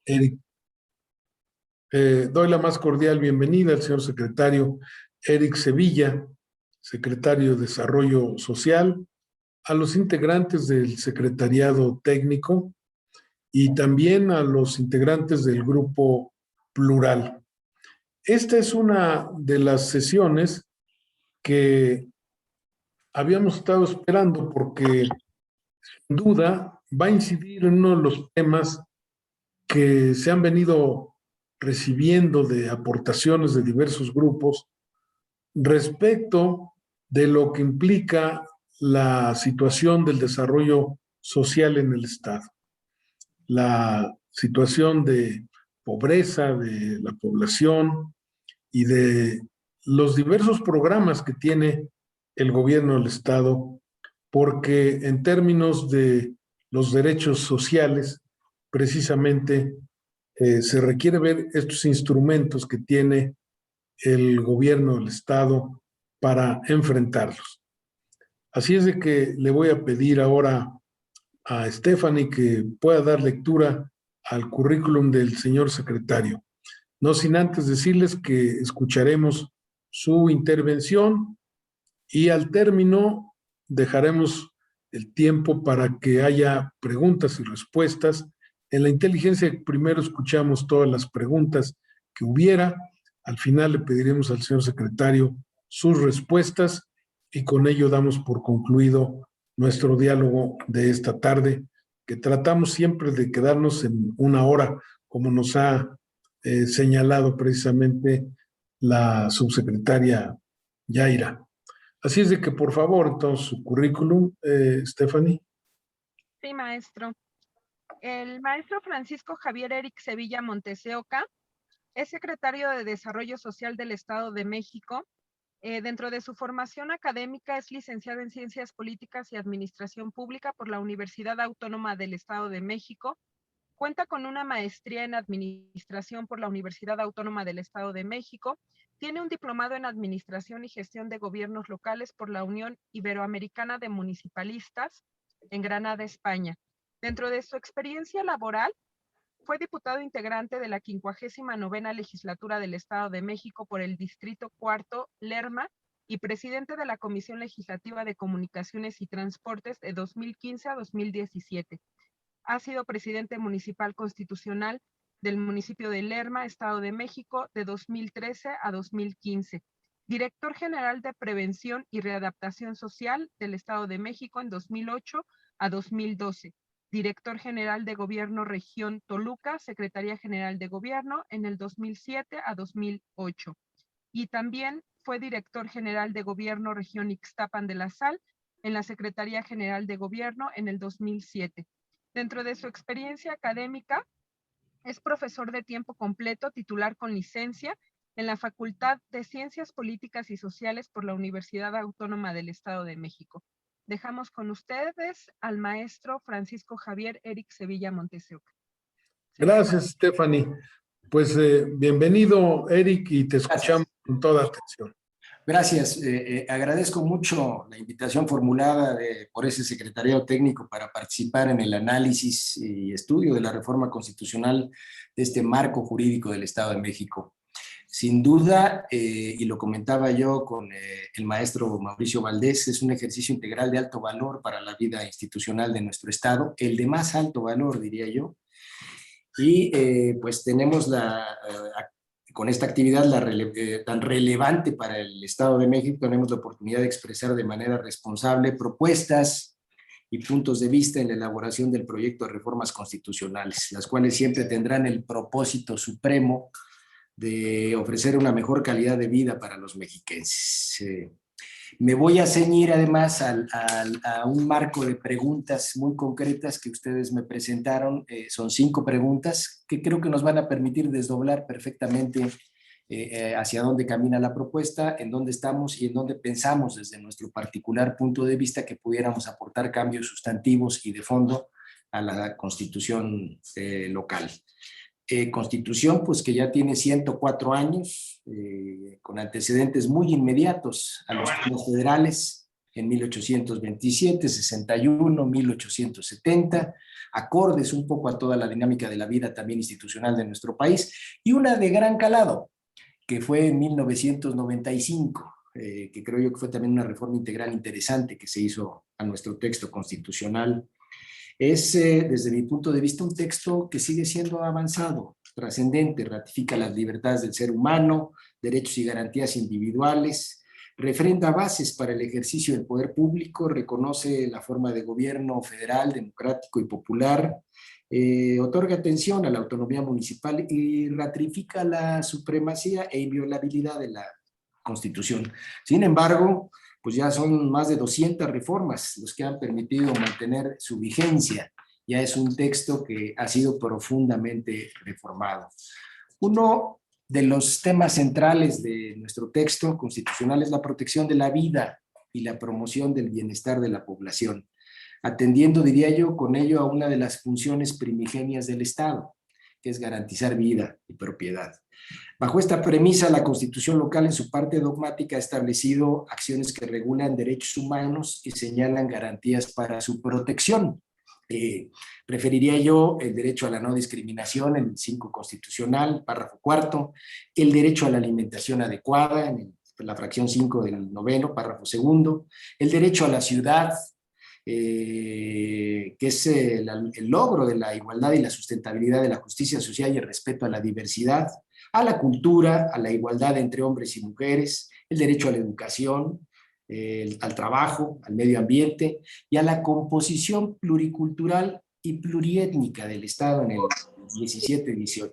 Eric. Doy la más cordial bienvenida al señor secretario Eric Sevilla, secretario de Desarrollo Social, a los integrantes del secretariado técnico y también a los integrantes del grupo Plural. Esta es una de las sesiones que habíamos estado esperando porque sin duda va a incidir en uno de los temas que se han venido recibiendo de aportaciones de diversos grupos respecto de lo que implica la situación del desarrollo social en el Estado, la situación de pobreza de la población y de los diversos programas que tiene el gobierno del Estado, porque en términos de los derechos sociales, precisamente se requiere ver estos instrumentos que tiene el gobierno del Estado para enfrentarlos. Así es de que le voy a pedir ahora a Stephanie que pueda dar lectura al currículum del señor secretario. No sin antes decirles que escucharemos su intervención y al término dejaremos el tiempo para que haya preguntas y respuestas. En la inteligencia primero escuchamos todas las preguntas que hubiera. Al final le pediremos al señor secretario sus respuestas y con ello damos por concluido nuestro diálogo de esta tarde, que tratamos siempre de quedarnos en una hora, como nos ha señalado precisamente la subsecretaria Yaira. Así es de que, por favor, entonces, su currículum, Stephanie. Sí, maestro. El maestro Francisco Javier Eric Sevilla Montes de Oca es secretario de Desarrollo Social del Estado de México. Dentro de su formación académica es licenciado en Ciencias Políticas y Administración Pública por la Universidad Autónoma del Estado de México. Cuenta con una maestría en Administración por la Universidad Autónoma del Estado de México. Tiene un diplomado en Administración y Gestión de Gobiernos Locales por la Unión Iberoamericana de Municipalistas en Granada, España. Dentro de su experiencia laboral, fue diputado integrante de la 59ª Legislatura del Estado de México por el Distrito Cuarto, Lerma, y presidente de la Comisión Legislativa de Comunicaciones y Transportes de 2015 a 2017. Ha sido presidente municipal constitucional del municipio de Lerma, Estado de México, de 2013 a 2015. Director general de Prevención y Readaptación Social del Estado de México en 2008 a 2012. Director General de Gobierno Región Toluca, Secretaría General de Gobierno en el 2007 a 2008. Y también fue Director General de Gobierno Región Ixtapan de la Sal en la Secretaría General de Gobierno en el 2007. Dentro de su experiencia académica, es profesor de tiempo completo, titular con licencia en la Facultad de Ciencias Políticas y Sociales por la Universidad Autónoma del Estado de México. Dejamos con ustedes al maestro Francisco Javier Eric Sevilla Montes de Oca. Gracias, Stephanie. Pues bienvenido, Eric, y te escuchamos con toda atención. Gracias. Agradezco mucho la invitación formulada por ese secretariado técnico para participar en el análisis y estudio de la reforma constitucional de este marco jurídico del Estado de México. Sin duda, y lo comentaba yo con el maestro Mauricio Valdés, es un ejercicio integral de alto valor para la vida institucional de nuestro Estado, el de más alto valor, diría yo. Y pues tenemos con esta actividad tan relevante para el Estado de México, tenemos la oportunidad de expresar de manera responsable propuestas y puntos de vista en la elaboración del proyecto de reformas constitucionales, las cuales siempre tendrán el propósito supremo de ofrecer una mejor calidad de vida para los mexiquenses. Me voy a ceñir además a un marco de preguntas muy concretas que ustedes me presentaron. Son 5 preguntas que creo que nos van a permitir desdoblar perfectamente hacia dónde camina la propuesta, en dónde estamos y en dónde pensamos desde nuestro particular punto de vista que pudiéramos aportar cambios sustantivos y de fondo a la Constitución local. Constitución pues que ya tiene 104 años, con antecedentes muy inmediatos a los temas federales, en 1827, 61, 1870, acordes un poco a toda la dinámica de la vida también institucional de nuestro país, y una de gran calado, que fue en 1995, que creo yo que fue también una reforma integral interesante que se hizo a nuestro texto constitucional. Es, desde mi punto de vista, un texto que sigue siendo avanzado, trascendente, ratifica las libertades del ser humano, derechos y garantías individuales, refrenda bases para el ejercicio del poder público, reconoce la forma de gobierno federal, democrático y popular, otorga atención a la autonomía municipal y ratifica la supremacía e inviolabilidad de la Constitución. Sin embargo, pues ya son más de 200 reformas los que han permitido mantener su vigencia. Ya es un texto que ha sido profundamente reformado. Uno de los temas centrales de nuestro texto constitucional es la protección de la vida y la promoción del bienestar de la población, atendiendo, diría yo, con ello a una de las funciones primigenias del Estado, que es garantizar vida y propiedad. Bajo esta premisa, la Constitución local en su parte dogmática ha establecido acciones que regulan derechos humanos y señalan garantías para su protección. Preferiría yo el derecho a la no discriminación en el 5 constitucional, párrafo 4, el derecho a la alimentación adecuada en la fracción 5 del 9º, párrafo 2, el derecho a la ciudad, que es el logro de la igualdad y la sustentabilidad de la justicia social y el respeto a la diversidad, a la cultura, a la igualdad entre hombres y mujeres, el derecho a la educación, al trabajo, al medio ambiente y a la composición pluricultural y pluriétnica del Estado en el 17-18.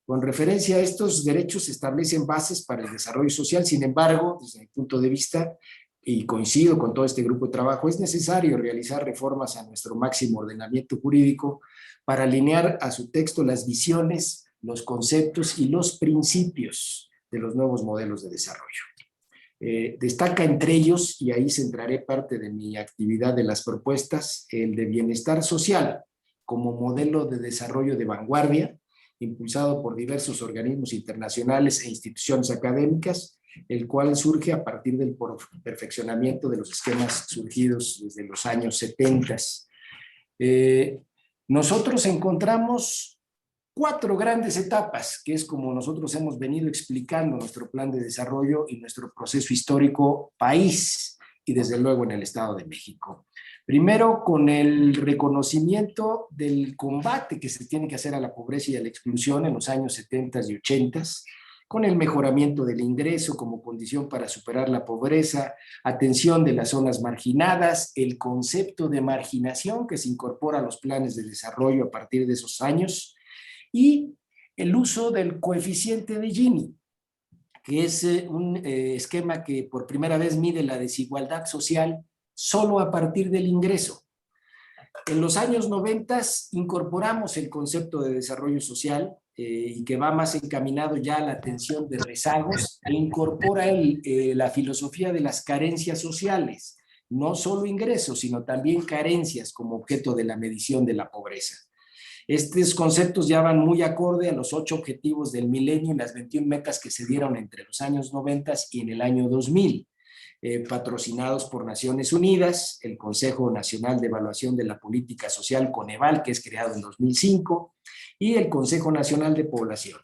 Con referencia a estos derechos se establecen bases para el desarrollo social. Sin embargo, desde mi punto de vista, y coincido con todo este grupo de trabajo, es necesario realizar reformas a nuestro máximo ordenamiento jurídico para alinear a su texto las visiones, los conceptos y los principios de los nuevos modelos de desarrollo. Destaca entre ellos, y ahí centraré parte de mi actividad de las propuestas, el de bienestar social como modelo de desarrollo de vanguardia, impulsado por diversos organismos internacionales e instituciones académicas, el cual surge a partir del perfeccionamiento de los esquemas surgidos desde los años 70. Nosotros encontramos 4 grandes etapas, que es como nosotros hemos venido explicando nuestro plan de desarrollo y nuestro proceso histórico país, y desde luego en el Estado de México. Primero, con el reconocimiento del combate que se tiene que hacer a la pobreza y a la exclusión en los años 70 y 80, con el mejoramiento del ingreso como condición para superar la pobreza, atención de las zonas marginadas, el concepto de marginación que se incorpora a los planes de desarrollo a partir de esos años, y el uso del coeficiente de Gini, que es un esquema que por primera vez mide la desigualdad social solo a partir del ingreso. En los años 90 incorporamos el concepto de desarrollo social y que va más encaminado ya a la atención de rezagos e incorpora la filosofía de las carencias sociales, no solo ingresos, sino también carencias como objeto de la medición de la pobreza. Estos conceptos ya van muy acorde a los 8 objetivos del milenio y las 21 metas que se dieron entre los años 90 y en el año 2000, patrocinados por Naciones Unidas, el Consejo Nacional de Evaluación de la Política Social, Coneval, que es creado en 2005, y el Consejo Nacional de Población.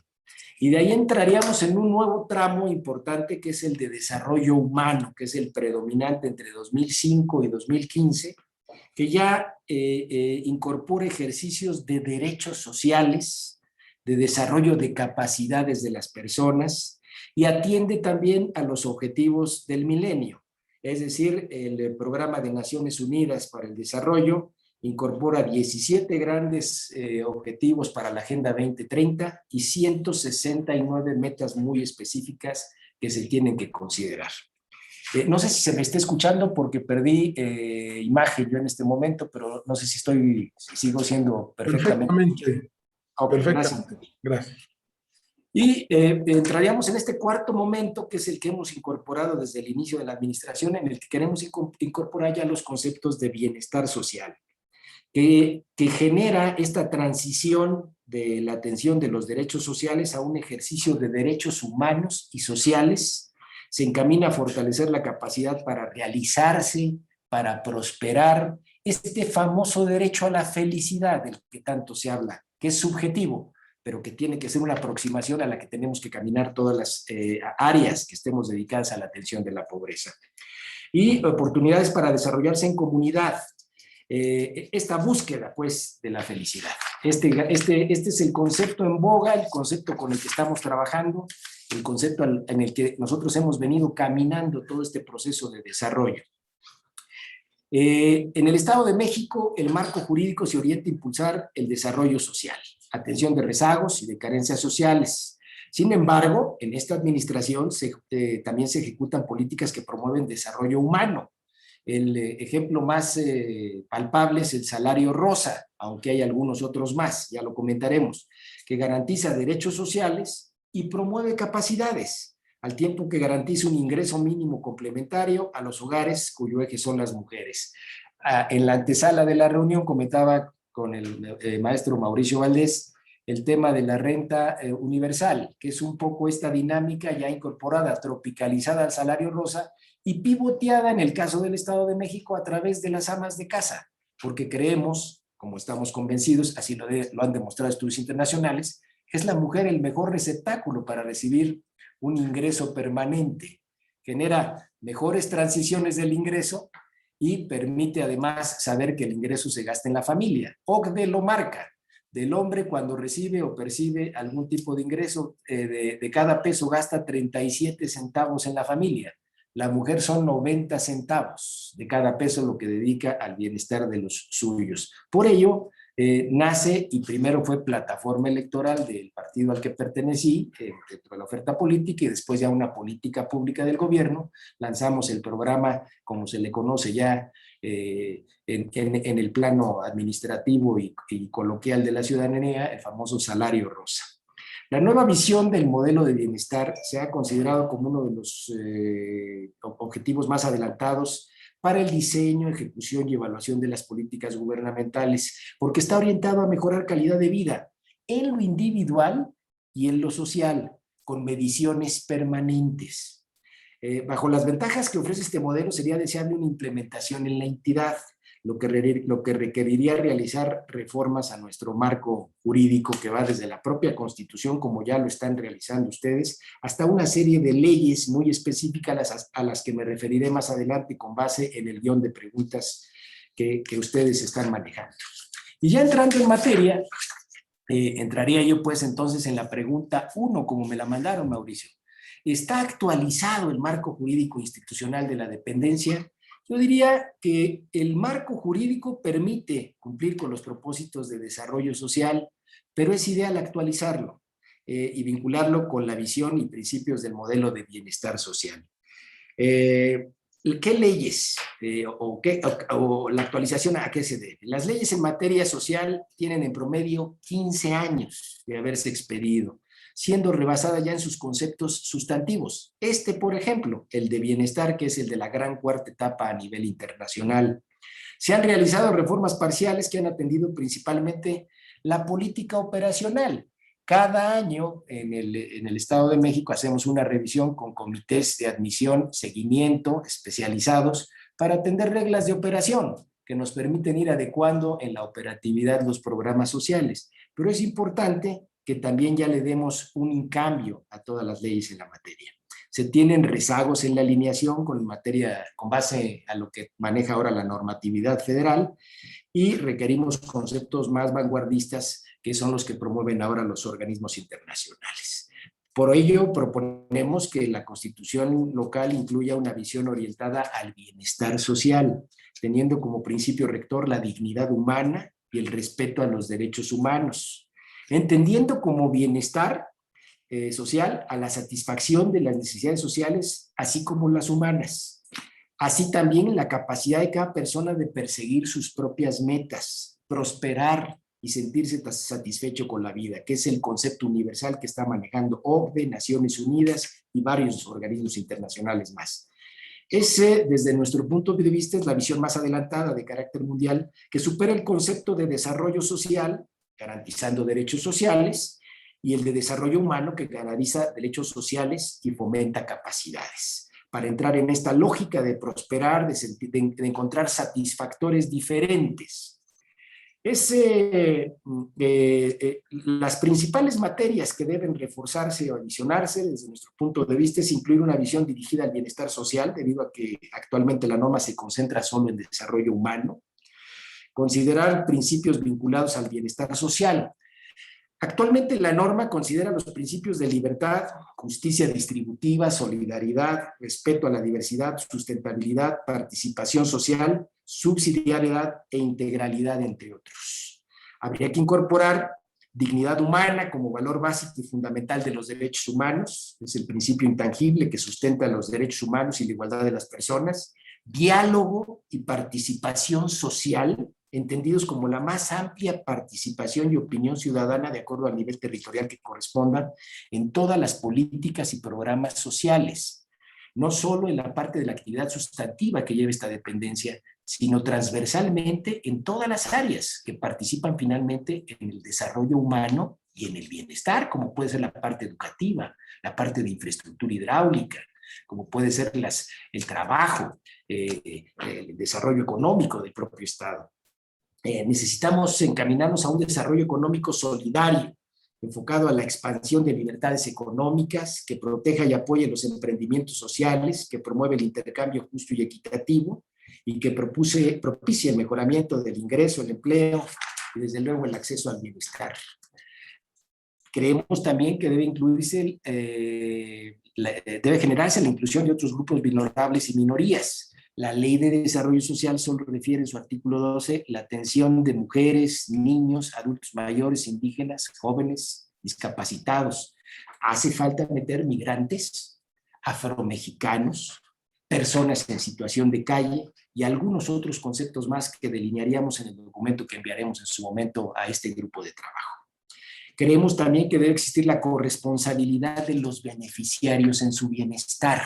Y de ahí entraríamos en un nuevo tramo importante que es el de desarrollo humano, que es el predominante entre 2005 y 2015, que ya incorpora ejercicios de derechos sociales, de desarrollo de capacidades de las personas y atiende también a los objetivos del milenio. Es decir, el Programa de Naciones Unidas para el Desarrollo incorpora 17 grandes objetivos para la Agenda 2030 y 169 metas muy específicas que se tienen que considerar. No sé si se me está escuchando porque perdí imagen yo en este momento, pero no sé si sigo siendo perfectamente. Okay, perfectamente. Gracias. Y entraríamos en este cuarto momento, que es el que hemos incorporado desde el inicio de la administración, en el que queremos incorporar ya los conceptos de bienestar social, que genera esta transición de la atención de los derechos sociales a un ejercicio de derechos humanos y sociales, se encamina a fortalecer la capacidad para realizarse, para prosperar, este famoso derecho a la felicidad del que tanto se habla, que es subjetivo, pero que tiene que ser una aproximación a la que tenemos que caminar todas las áreas que estemos dedicadas a la atención de la pobreza. Y oportunidades para desarrollarse en comunidad. Esta búsqueda, pues, de la felicidad. Este es el concepto en boga, el concepto con el que estamos trabajando, el concepto en el que nosotros hemos venido caminando todo este proceso de desarrollo. En el Estado de México, el marco jurídico se orienta a impulsar el desarrollo social, atención de rezagos y de carencias sociales. Sin embargo, en esta administración también se ejecutan políticas que promueven desarrollo humano. El ejemplo más palpable es el salario rosa, aunque hay algunos otros más, ya lo comentaremos, que garantiza derechos sociales y promueve capacidades, al tiempo que garantiza un ingreso mínimo complementario a los hogares cuyo eje son las mujeres. En la antesala de la reunión comentaba con el maestro Mauricio Valdés el tema de la renta universal, que es un poco esta dinámica ya incorporada, tropicalizada al salario rosa y pivoteada en el caso del Estado de México a través de las amas de casa, porque creemos, como estamos convencidos, así lo han demostrado estudios internacionales, que es la mujer el mejor receptáculo para recibir un ingreso permanente, genera mejores transiciones del ingreso y permite además saber que el ingreso se gasta en la familia. OCDE lo marca, del hombre cuando recibe o percibe algún tipo de ingreso, de cada peso gasta 37 centavos en la familia. La mujer son 90 centavos de cada peso lo que dedica al bienestar de los suyos. Por ello, nace y primero fue plataforma electoral del partido al que pertenecí, dentro de la oferta política, y después ya una política pública del gobierno. Lanzamos el programa, como se le conoce ya en el plano administrativo y coloquial de la ciudadanía, el famoso salario rosa. La nueva visión del modelo de bienestar se ha considerado como uno de los objetivos más adelantados para el diseño, ejecución y evaluación de las políticas gubernamentales, porque está orientado a mejorar calidad de vida en lo individual y en lo social, con mediciones permanentes. Bajo las ventajas que ofrece este modelo, sería deseable una implementación en la entidad, lo que requeriría realizar reformas a nuestro marco jurídico que va desde la propia Constitución, como ya lo están realizando ustedes, hasta una serie de leyes muy específicas a las que me referiré más adelante con base en el guión de preguntas que ustedes están manejando. Y ya entrando en materia, entraría yo pues entonces en la pregunta 1, como me la mandaron, Mauricio. ¿Está actualizado el marco jurídico institucional de la dependencia? Yo diría que el marco jurídico permite cumplir con los propósitos de desarrollo social, pero es ideal actualizarlo y vincularlo con la visión y principios del modelo de bienestar social. ¿Qué leyes o la actualización a qué se debe? Las leyes en materia social tienen en promedio 15 años de haberse expedido, siendo rebasada ya en sus conceptos sustantivos. Por ejemplo, el de bienestar, que es el de la gran cuarta etapa a nivel internacional. Se han realizado reformas parciales que han atendido principalmente la política operacional. Cada año en el Estado de México hacemos una revisión con comités de admisión, seguimiento especializados para atender reglas de operación que nos permiten ir adecuando en la operatividad los programas sociales. Pero es importante que también ya le demos un cambio a todas las leyes en la materia. Se tienen rezagos en la alineación con base a lo que maneja ahora la normatividad federal y requerimos conceptos más vanguardistas que son los que promueven ahora los organismos internacionales. Por ello, proponemos que la Constitución local incluya una visión orientada al bienestar social, teniendo como principio rector la dignidad humana y el respeto a los derechos humanos, entendiendo como bienestar social a la satisfacción de las necesidades sociales, así como las humanas. Así también la capacidad de cada persona de perseguir sus propias metas, prosperar y sentirse satisfecho con la vida, que es el concepto universal que está manejando OCDE, Naciones Unidas y varios organismos internacionales más. Desde nuestro punto de vista, es la visión más adelantada de carácter mundial que supera el concepto de desarrollo social, garantizando derechos sociales, y el de desarrollo humano, que garantiza derechos sociales y fomenta capacidades. para entrar en esta lógica de prosperar, de encontrar satisfactores diferentes. Las principales materias que deben reforzarse o adicionarse desde nuestro punto de vista es incluir una visión dirigida al bienestar social, debido a que actualmente la norma se concentra solo en desarrollo humano. Considerar principios vinculados al bienestar social. Actualmente la norma considera los principios de libertad, justicia distributiva, solidaridad, respeto a la diversidad, sustentabilidad, participación social, subsidiariedad e integralidad, entre otros. Habría que incorporar dignidad humana como valor básico y fundamental de los derechos humanos, es el principio intangible que sustenta los derechos humanos y la igualdad de las personas, diálogo y participación social, entendidos como la más amplia participación y opinión ciudadana de acuerdo al nivel territorial que corresponda en todas las políticas y programas sociales, no solo en la parte de la actividad sustantiva que lleva esta dependencia, sino transversalmente en todas las áreas que participan finalmente en el desarrollo humano y en el bienestar, como puede ser la parte educativa, la parte de infraestructura hidráulica, como puede ser el trabajo, el desarrollo económico del propio Estado. Necesitamos encaminarnos a un desarrollo económico solidario, enfocado a la expansión de libertades económicas, que proteja y apoye los emprendimientos sociales, que promueve el intercambio justo y equitativo, y que propicie el mejoramiento del ingreso, el empleo y desde luego el acceso al bienestar. Creemos también que debe generarse la inclusión de otros grupos vulnerables y minorías. La Ley de Desarrollo Social solo refiere en su artículo 12 la atención de mujeres, niños, adultos mayores, indígenas, jóvenes, discapacitados. Hace falta meter migrantes, afromexicanos, personas en situación de calle y algunos otros conceptos más que delinearíamos en el documento que enviaremos en su momento a este grupo de trabajo. Creemos también que debe existir la corresponsabilidad de los beneficiarios en su bienestar,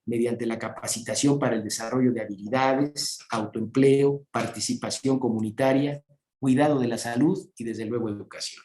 mediante la capacitación para el desarrollo de habilidades, autoempleo, participación comunitaria, cuidado de la salud y desde luego educación.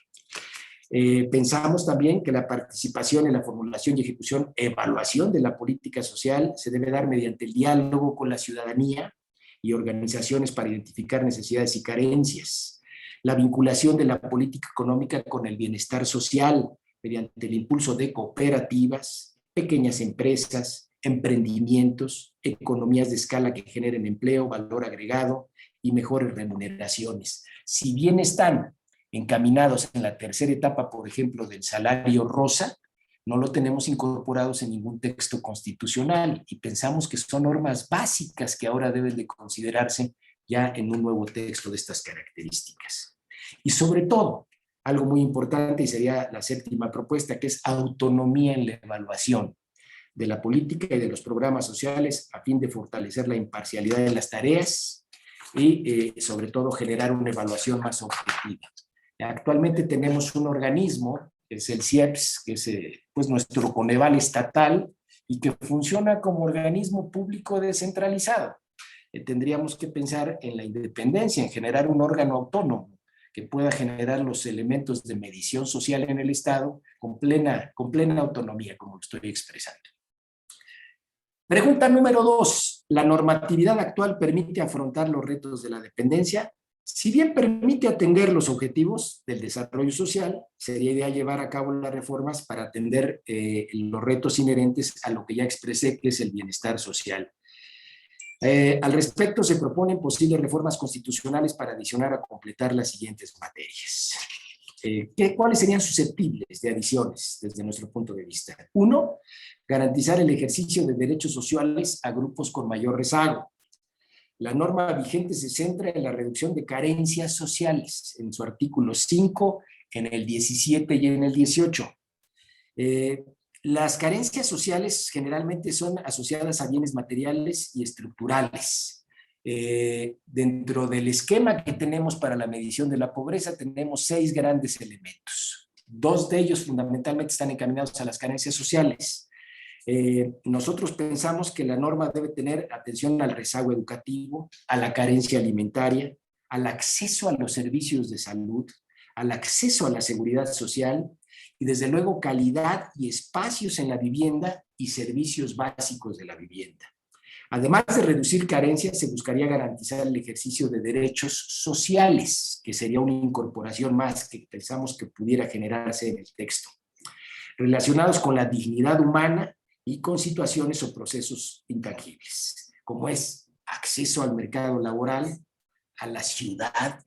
Pensamos también que la participación en la formulación y ejecución, evaluación de la política social se debe dar mediante el diálogo con la ciudadanía y organizaciones para identificar necesidades y carencias. La vinculación de la política económica con el bienestar social mediante el impulso de cooperativas, pequeñas empresas, emprendimientos, economías de escala que generen empleo, valor agregado y mejores remuneraciones. Si bien están encaminados en la tercera etapa, por ejemplo, del salario rosa, no lo tenemos incorporados en ningún texto constitucional y pensamos que son normas básicas que ahora deben de considerarse ya en un nuevo texto de estas características. Y sobre todo, algo muy importante y sería la séptima propuesta, que es autonomía en la evaluación de la política y de los programas sociales a fin de fortalecer la imparcialidad de las tareas y sobre todo generar una evaluación más objetiva. Actualmente tenemos un organismo, que es el CIEPS, que es pues nuestro Coneval estatal y que funciona como organismo público descentralizado. Tendríamos que pensar en la independencia, en generar un órgano autónomo que pueda generar los elementos de medición social en el Estado con plena autonomía, como lo estoy expresando. Pregunta número 2. ¿La normatividad actual permite afrontar los retos de la dependencia? Si bien permite atender los objetivos del desarrollo social, sería ideal llevar a cabo las reformas para atender los retos inherentes a lo que ya expresé, que es el bienestar social. Al respecto, se proponen posibles reformas constitucionales para adicionar o completar las siguientes materias. ¿Cuáles serían susceptibles de adiciones desde nuestro punto de vista? 1. Garantizar el ejercicio de derechos sociales a grupos con mayor rezago. La norma vigente se centra en la reducción de carencias sociales, en su artículo 5, en el 17 y en el 18. Las carencias sociales generalmente son asociadas a bienes materiales y estructurales. Dentro del esquema que tenemos para la medición de la pobreza tenemos 6 grandes elementos. 2 de ellos fundamentalmente están encaminados a las carencias sociales. Nosotros pensamos que la norma debe tener atención al rezago educativo, a la carencia alimentaria, al acceso a los servicios de salud, al acceso a la seguridad social y desde luego calidad y espacios en la vivienda y servicios básicos de la vivienda. Además de reducir carencias, se buscaría garantizar el ejercicio de derechos sociales, que sería una incorporación más que pensamos que pudiera generarse en el texto, relacionados con la dignidad humana y con situaciones o procesos intangibles, como es acceso al mercado laboral, a la ciudad,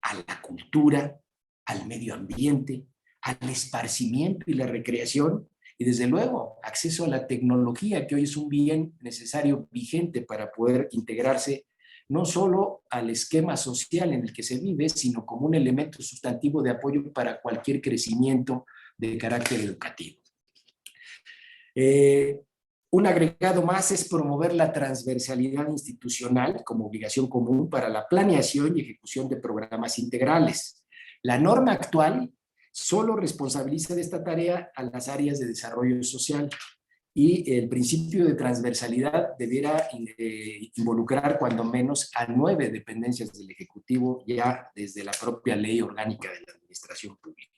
a la cultura, al medio ambiente, al esparcimiento y la recreación, y desde luego acceso a la tecnología, que hoy es un bien necesario, vigente para poder integrarse no solo al esquema social en el que se vive, sino como un elemento sustantivo de apoyo para cualquier crecimiento de carácter educativo. Un agregado más es promover la transversalidad institucional como obligación común para la planeación y ejecución de programas integrales. La norma actual solo responsabiliza de esta tarea a las áreas de desarrollo social y el principio de transversalidad debiera involucrar cuando menos a 9 dependencias del Ejecutivo ya desde la propia Ley Orgánica de la Administración Pública.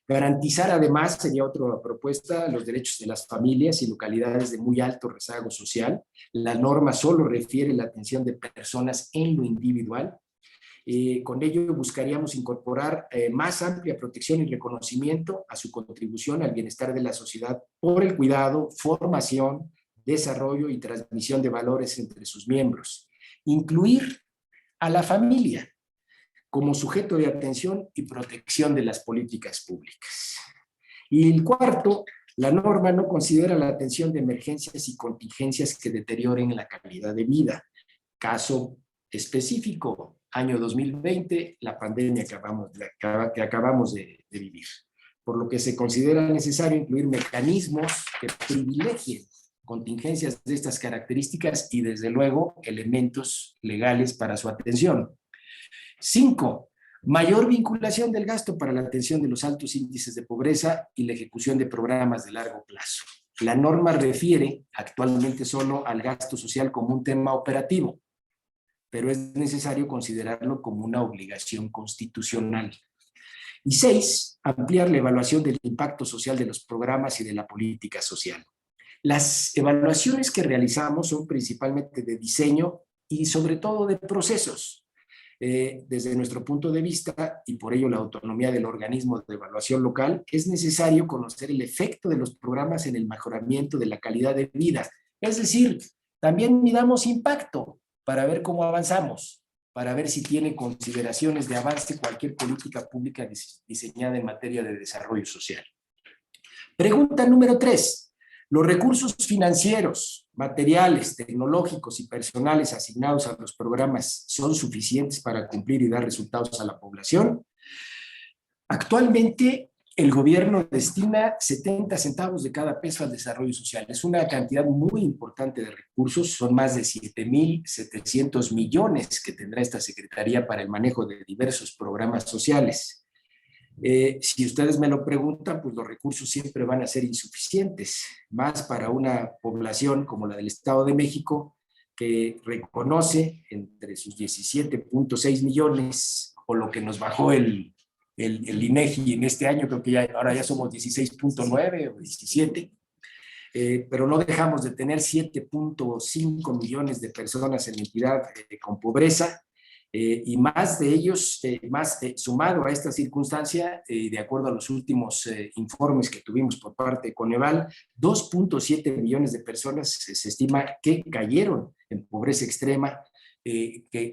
Garantizar además, sería otra propuesta, los derechos de las familias y localidades de muy alto rezago social. La norma solo refiere la atención de personas en lo individual. Con ello buscaríamos incorporar más amplia protección y reconocimiento a su contribución al bienestar de la sociedad por el cuidado, formación, desarrollo y transmisión de valores entre sus miembros. Incluir a la familia como sujeto de atención y protección de las políticas públicas. Y el cuarto, la norma no considera la atención de emergencias y contingencias que deterioren la calidad de vida. Caso específico, año 2020, la pandemia que acabamos de vivir. Por lo que se considera necesario incluir mecanismos que privilegien contingencias de estas características y, desde luego, elementos legales para su atención. 5. Mayor vinculación del gasto para la atención de los altos índices de pobreza y la ejecución de programas de largo plazo. La norma refiere actualmente solo al gasto social como un tema operativo, pero es necesario considerarlo como una obligación constitucional. Y 6. Ampliar la evaluación del impacto social de los programas y de la política social. Las evaluaciones que realizamos son principalmente de diseño y sobre todo de procesos. Desde nuestro punto de vista, y por ello la autonomía del organismo de evaluación local, es necesario conocer el efecto de los programas en el mejoramiento de la calidad de vida. Es decir, también midamos impacto para ver cómo avanzamos, para ver si tiene consideraciones de avance cualquier política pública diseñada en materia de desarrollo social. Pregunta número 3. ¿Los recursos financieros, materiales, tecnológicos y personales asignados a los programas son suficientes para cumplir y dar resultados a la población? Actualmente, el gobierno destina 70 centavos de cada peso al desarrollo social. Es una cantidad muy importante de recursos, son más de 7,700 millones que tendrá esta Secretaría para el manejo de diversos programas sociales. Si ustedes me lo preguntan, pues los recursos siempre van a ser insuficientes, más para una población como la del Estado de México, que reconoce entre sus 17.6 millones, o lo que nos bajó el INEGI en este año, creo que ahora ya somos 16.9 o 17, pero no dejamos de tener 7.5 millones de personas en la entidad con pobreza, y más de ellos, sumado a esta circunstancia, de acuerdo a los últimos informes que tuvimos por parte de Coneval, 2.7 millones de personas se estima que cayeron en pobreza extrema,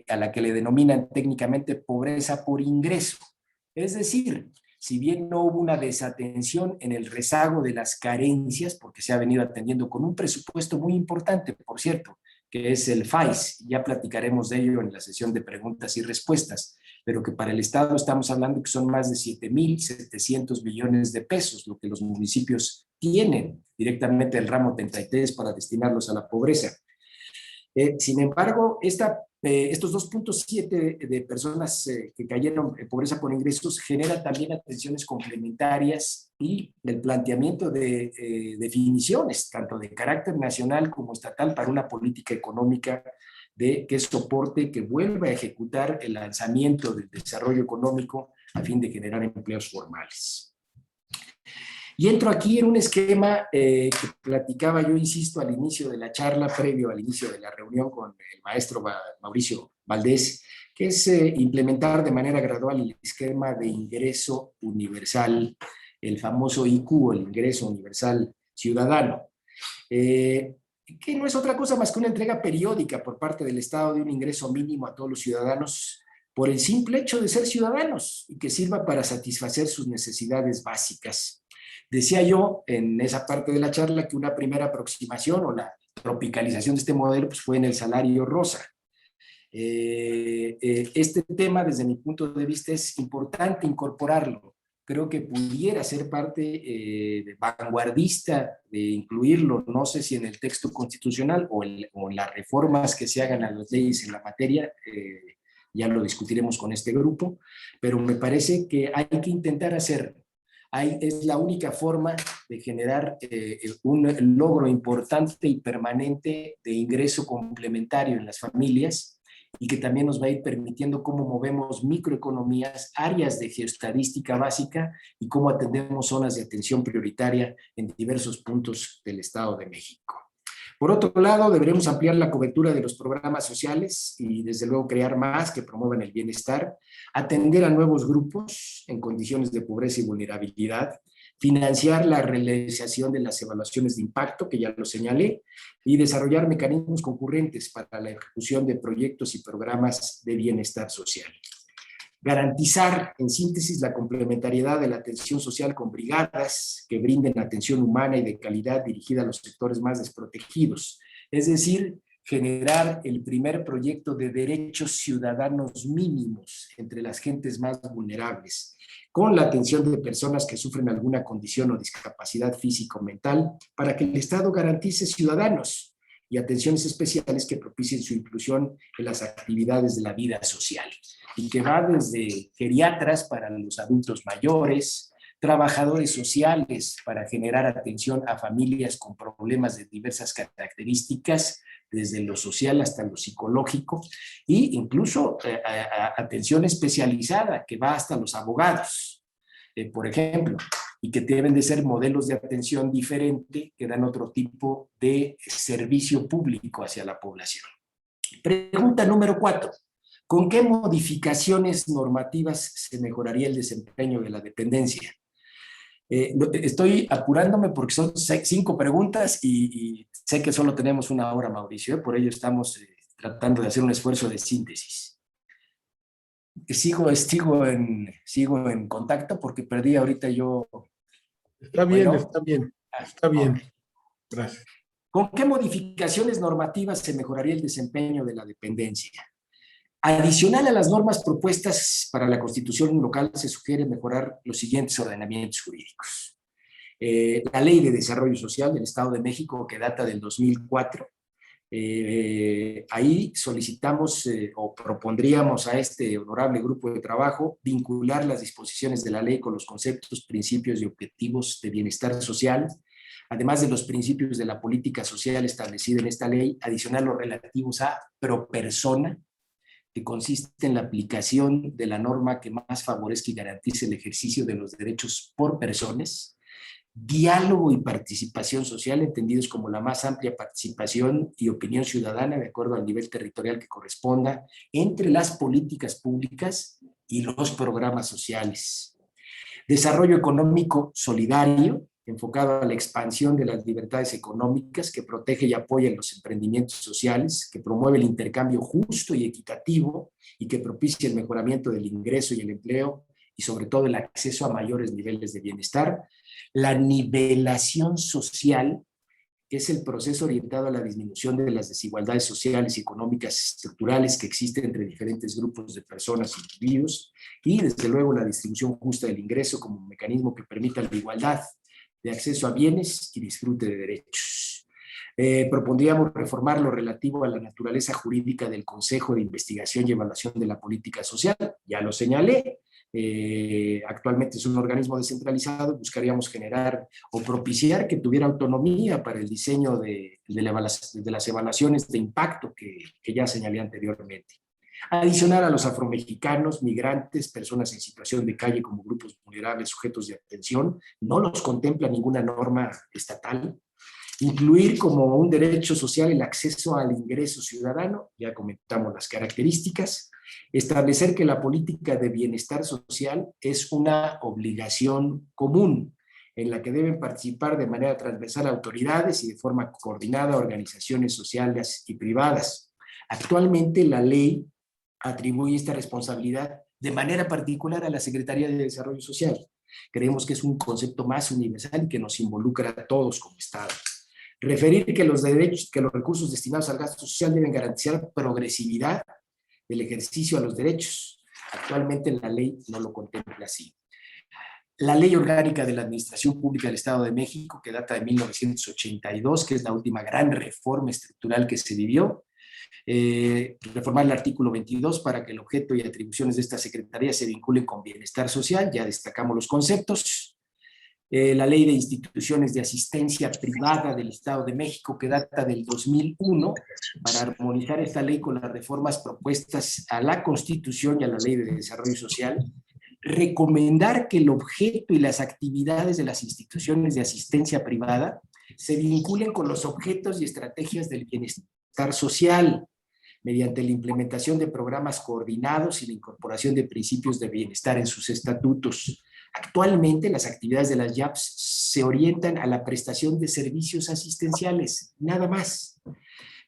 a la que le denominan técnicamente pobreza por ingreso. Es decir, si bien no hubo una desatención en el rezago de las carencias, porque se ha venido atendiendo con un presupuesto muy importante, por cierto, que es el FAIS, ya platicaremos de ello en la sesión de preguntas y respuestas, pero que para el Estado estamos hablando que son más de 7,700 millones de pesos, lo que los municipios tienen directamente el ramo 33 para destinarlos a la pobreza. Sin embargo, estos 2.7 de personas que cayeron en pobreza por ingresos genera también atenciones complementarias y el planteamiento de definiciones, tanto de carácter nacional como estatal, para una política económica que soporte, que vuelva a ejecutar el lanzamiento del desarrollo económico a fin de generar empleos formales. Y entro aquí en un esquema que platicaba yo, insisto, al inicio de la charla, previo al inicio de la reunión con el maestro Mauricio Valdés, que es implementar de manera gradual el esquema de ingreso universal, el famoso IQ, el ingreso universal ciudadano, que no es otra cosa más que una entrega periódica por parte del Estado de un ingreso mínimo a todos los ciudadanos por el simple hecho de ser ciudadanos y que sirva para satisfacer sus necesidades básicas. Decía yo en esa parte de la charla que una primera aproximación o la tropicalización de este modelo pues, fue en el salario rosa. Este tema, desde mi punto de vista, es importante incorporarlo. Creo que pudiera ser parte vanguardista de incluirlo, no sé si en el texto constitucional o en las reformas que se hagan a las leyes en la materia, ya lo discutiremos con este grupo, pero me parece que hay que intentar hacerlo. Es la única forma de generar un logro importante y permanente de ingreso complementario en las familias y que también nos va a ir permitiendo cómo movemos microeconomías, áreas de geoestadística básica y cómo atendemos zonas de atención prioritaria en diversos puntos del Estado de México. Por otro lado, deberemos ampliar la cobertura de los programas sociales y desde luego crear más que promuevan el bienestar, atender a nuevos grupos en condiciones de pobreza y vulnerabilidad, financiar la realización de las evaluaciones de impacto, que ya lo señalé, y desarrollar mecanismos concurrentes para la ejecución de proyectos y programas de bienestar social. Garantizar, en síntesis, la complementariedad de la atención social con brigadas que brinden atención humana y de calidad dirigida a los sectores más desprotegidos. Es decir, generar el primer proyecto de derechos ciudadanos mínimos entre las gentes más vulnerables, con la atención de personas que sufren alguna condición o discapacidad física o mental, para que el Estado garantice ciudadanos y atenciones especiales que propicien su inclusión en las actividades de la vida social, y que va desde geriatras para los adultos mayores, trabajadores sociales para generar atención a familias con problemas de diversas características, desde lo social hasta lo psicológico, e incluso atención especializada que va hasta los abogados, por ejemplo, y que deben de ser modelos de atención diferente que dan otro tipo de servicio público hacia la población. Pregunta número 4. ¿Con qué modificaciones normativas se mejoraría el desempeño de la dependencia? Estoy apurándome porque son 5 preguntas y sé que solo tenemos 1 hora, Mauricio, por ello estamos tratando de hacer un esfuerzo de síntesis. Sigo en contacto porque perdí ahorita yo. Está bien, Bueno, está bien, está bien. Okay. Gracias. ¿Con qué modificaciones normativas se mejoraría el desempeño de la dependencia? Adicional a las normas propuestas para la Constitución local, se sugiere mejorar los siguientes ordenamientos jurídicos. La Ley de Desarrollo Social del Estado de México, que data del 2004, ahí solicitamos o propondríamos a este honorable grupo de trabajo vincular las disposiciones de la ley con los conceptos, principios y objetivos de bienestar social, además de los principios de la política social establecida en esta ley, adicional los relativos a pro persona, que consiste en la aplicación de la norma que más favorezca y garantice el ejercicio de los derechos por personas, diálogo y participación social, entendidos como la más amplia participación y opinión ciudadana de acuerdo al nivel territorial que corresponda entre las políticas públicas y los programas sociales. Desarrollo económico solidario, enfocado a la expansión de las libertades económicas, que protege y apoya los emprendimientos sociales, que promueve el intercambio justo y equitativo y que propicia el mejoramiento del ingreso y el empleo y sobre todo el acceso a mayores niveles de bienestar. La nivelación social, que es el proceso orientado a la disminución de las desigualdades sociales y económicas estructurales que existen entre diferentes grupos de personas e individuos, y desde luego la distribución justa del ingreso como un mecanismo que permita la igualdad de acceso a bienes y disfrute de derechos. Propondríamos reformar lo relativo a la naturaleza jurídica del Consejo de Investigación y Evaluación de la Política Social, ya lo señalé. Actualmente es un organismo descentralizado, buscaríamos generar o propiciar que tuviera autonomía para el diseño de las evaluaciones de impacto que ya señalé anteriormente. Adicional a los afromexicanos, migrantes, personas en situación de calle como grupos vulnerables, sujetos de atención, no los contempla ninguna norma estatal. Incluir como un derecho social el acceso al ingreso ciudadano, ya comentamos las características. Establecer que la política de bienestar social es una obligación común, en la que deben participar de manera transversal autoridades y de forma coordinada organizaciones sociales y privadas. Actualmente la ley atribuye esta responsabilidad de manera particular a la Secretaría de Desarrollo Social. Creemos que es un concepto más universal que nos involucra a todos como Estado. Referir que los recursos destinados al gasto social deben garantizar progresividad del ejercicio a los derechos. Actualmente la ley no lo contempla así. La Ley Orgánica de la Administración Pública del Estado de México, que data de 1982, que es la última gran reforma estructural que se vivió, reformar el artículo 22 para que el objeto y atribuciones de esta Secretaría se vinculen con bienestar social, ya destacamos los conceptos. La Ley de Instituciones de Asistencia Privada del Estado de México, que data del 2001, para armonizar esta ley con las reformas propuestas a la Constitución y a la Ley de Desarrollo Social. Recomendar que el objeto y las actividades de las instituciones de asistencia privada se vinculen con los objetos y estrategias del bienestar social, mediante la implementación de programas coordinados y la incorporación de principios de bienestar en sus estatutos. Actualmente, las actividades de las YAPS se orientan a la prestación de servicios asistenciales, nada más.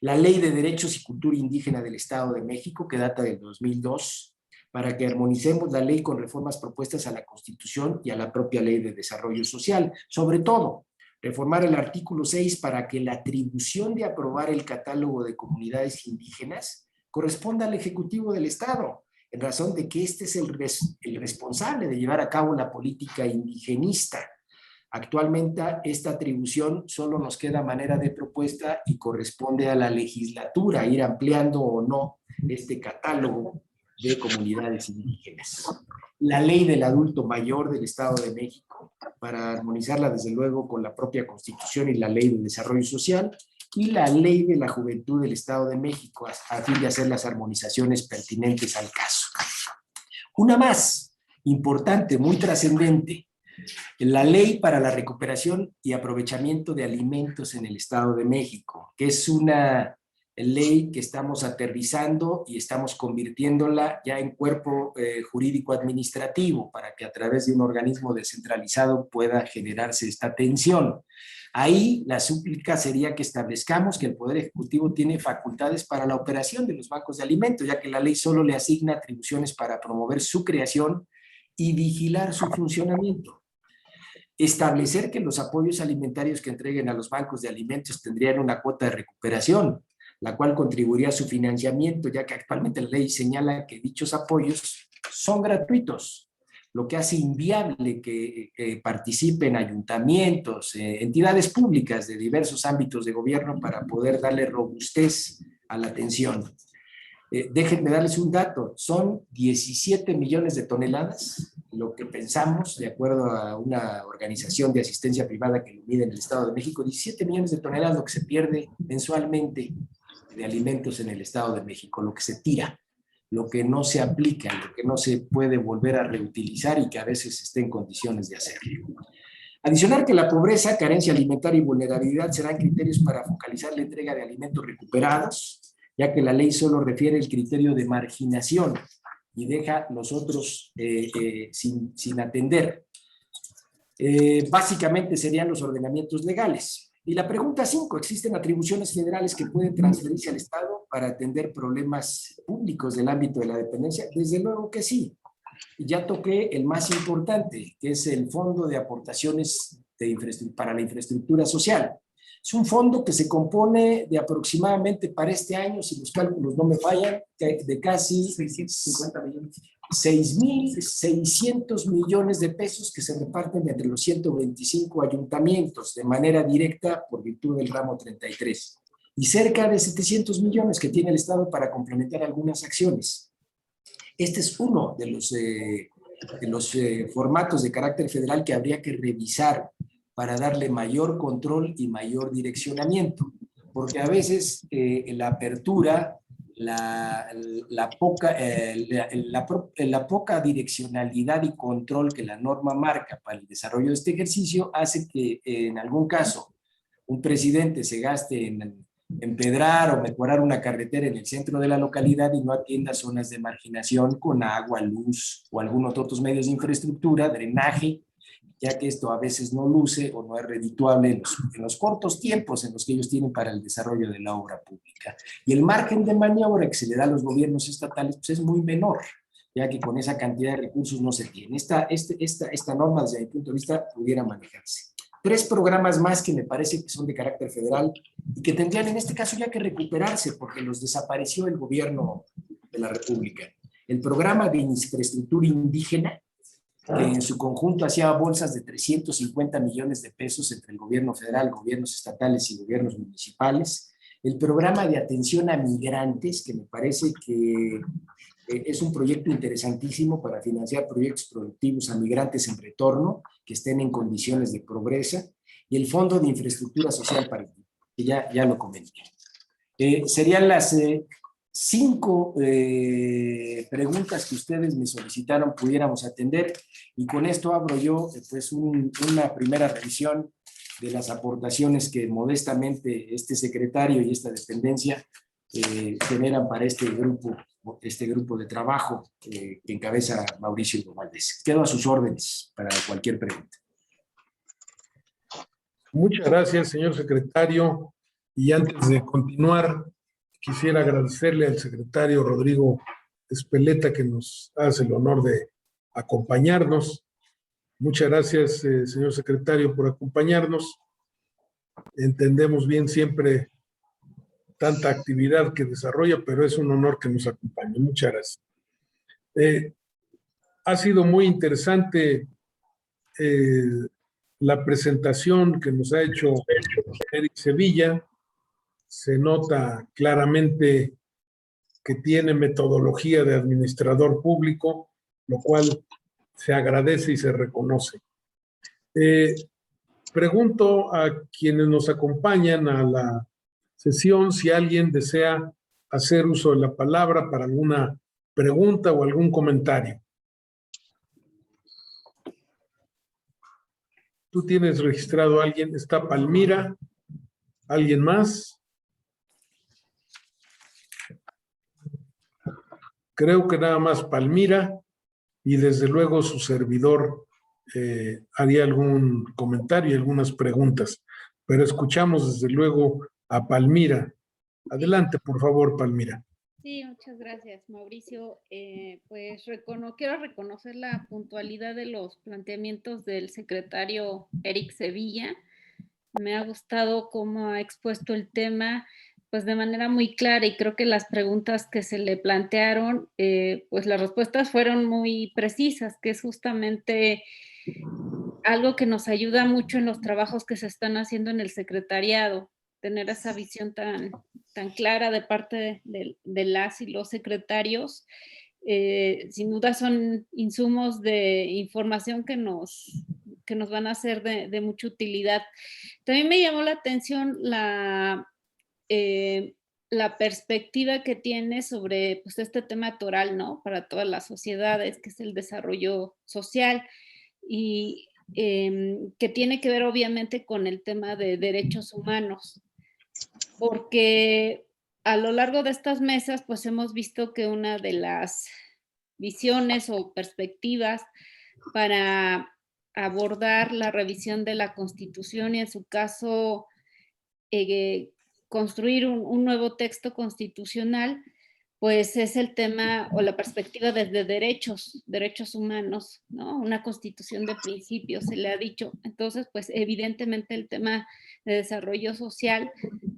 La Ley de Derechos y Cultura Indígena del Estado de México, que data del 2002, para que armonicemos la ley con reformas propuestas a la Constitución y a la propia Ley de Desarrollo Social. Sobre todo, reformar el artículo 6 para que la atribución de aprobar el catálogo de comunidades indígenas corresponda al Ejecutivo del Estado, en razón de que este es el responsable de llevar a cabo la política indigenista. Actualmente esta atribución solo nos queda a manera de propuesta y corresponde a la legislatura ir ampliando o no este catálogo de comunidades indígenas. La Ley del Adulto Mayor del Estado de México, para armonizarla desde luego con la propia Constitución y la Ley de Desarrollo Social, y la Ley de la Juventud del Estado de México, a fin de hacer las armonizaciones pertinentes al caso. Una más importante, muy trascendente, la Ley para la Recuperación y Aprovechamiento de Alimentos en el Estado de México, que es una ley que estamos aterrizando y estamos convirtiéndola ya en cuerpo jurídico administrativo para que a través de un organismo descentralizado pueda generarse esta atención. Ahí la súplica sería que establezcamos que el Poder Ejecutivo tiene facultades para la operación de los bancos de alimentos, ya que la ley solo le asigna atribuciones para promover su creación y vigilar su funcionamiento. Establecer que los apoyos alimentarios que entreguen a los bancos de alimentos tendrían una cuota de recuperación, la cual contribuiría a su financiamiento, ya que actualmente la ley señala que dichos apoyos son gratuitos, lo que hace inviable que participen ayuntamientos, entidades públicas de diversos ámbitos de gobierno para poder darle robustez a la atención. Déjenme darles un dato, son 17 millones de toneladas, lo que pensamos, de acuerdo a una organización de asistencia privada que lo mide en el Estado de México, 17 millones de toneladas lo que se pierde mensualmente de alimentos en el Estado de México, lo que se tira, lo que no se aplica, lo que no se puede volver a reutilizar y que a veces esté en condiciones de hacerlo. Adicionar que la pobreza, carencia alimentaria y vulnerabilidad serán criterios para focalizar la entrega de alimentos recuperados, ya que la ley solo refiere el criterio de marginación y deja los otros sin atender. Básicamente serían los ordenamientos legales. Y la pregunta 5, ¿existen atribuciones federales que pueden transferirse al Estado para atender problemas públicos del ámbito de la dependencia? Desde luego que sí. Y ya toqué el más importante, que es el Fondo de Aportaciones para la Infraestructura Social. Es un fondo que se compone de aproximadamente para este año, si los cálculos no me fallan, de casi 650 millones. 6.600 millones de pesos que se reparten entre los 125 ayuntamientos de manera directa por virtud del ramo 33 y cerca de 700 millones que tiene el Estado para complementar algunas acciones. Este es uno de los formatos de carácter federal que habría que revisar para darle mayor control y mayor direccionamiento, porque a veces la apertura la poca direccionalidad y control que la norma marca para el desarrollo de este ejercicio hace que en algún caso un presidente se gaste en empedrar o mejorar una carretera en el centro de la localidad y no atienda zonas de marginación con agua, luz o algunos otros medios de infraestructura, drenaje, ya que esto a veces no luce o no es redituable en los cortos tiempos en los que ellos tienen para el desarrollo de la obra pública. Y el margen de maniobra que se le da a los gobiernos estatales pues es muy menor, ya que con esa cantidad de recursos no se tiene. Esta norma, desde mi punto de vista, pudiera manejarse. 3 programas más que me parece que son de carácter federal y que tendrían en este caso ya que recuperarse porque los desapareció el gobierno de la República. El programa de infraestructura indígena, que en su conjunto hacía bolsas de 350 millones de pesos entre el gobierno federal, gobiernos estatales y gobiernos municipales. El programa de atención a migrantes, que me parece que es un proyecto interesantísimo para financiar proyectos productivos a migrantes en retorno que estén en condiciones de pobreza, y el Fondo de Infraestructura Social para el que ya lo comenté. Serían las 5 preguntas que ustedes me solicitaron pudiéramos atender, y con esto abro yo pues una primera revisión de las aportaciones que modestamente este secretario y esta dependencia generan para este grupo de trabajo que encabeza Mauricio Valdés. Quedo a sus órdenes para cualquier pregunta. Muchas gracias, señor secretario. Y antes de continuar, quisiera agradecerle al secretario Rodrigo Espeleta que nos hace el honor de acompañarnos. Muchas gracias, señor secretario, por acompañarnos. Entendemos bien siempre tanta actividad que desarrolla, pero es un honor que nos acompañe. Muchas gracias. Ha sido muy interesante la presentación que nos ha hecho Eric Sevilla. Se nota claramente que tiene metodología de administrador público, lo cual se agradece y se reconoce. Pregunto a quienes nos acompañan a la sesión si alguien desea hacer uso de la palabra para alguna pregunta o algún comentario. ¿Tú tienes registrado a alguien? ¿Está Palmira? ¿Alguien más? Creo que nada más Palmira, y desde luego su servidor haría algún comentario y algunas preguntas. Pero escuchamos desde luego a Palmira. Adelante, por favor, Palmira. Sí, muchas gracias, Mauricio. Pues quiero reconocer la puntualidad de los planteamientos del secretario Eric Sevilla. Me ha gustado cómo ha expuesto el tema, pues de manera muy clara, y creo que las preguntas que se le plantearon, pues las respuestas fueron muy precisas, que es justamente algo que nos ayuda mucho en los trabajos que se están haciendo en el secretariado, tener esa visión tan clara de parte de las y los secretarios. Sin duda son insumos de información que nos van a ser de mucha utilidad. También me llamó la atención la perspectiva que tiene sobre pues, este tema toral, ¿no? Para todas las sociedades, que es el desarrollo social, y que tiene que ver obviamente con el tema de derechos humanos, porque a lo largo de estas mesas pues hemos visto que una de las visiones o perspectivas para abordar la revisión de la Constitución y en su caso construir un nuevo texto constitucional, pues es el tema o la perspectiva desde derechos humanos, ¿no? Una constitución de principios, se le ha dicho. Entonces, pues evidentemente el tema de desarrollo social,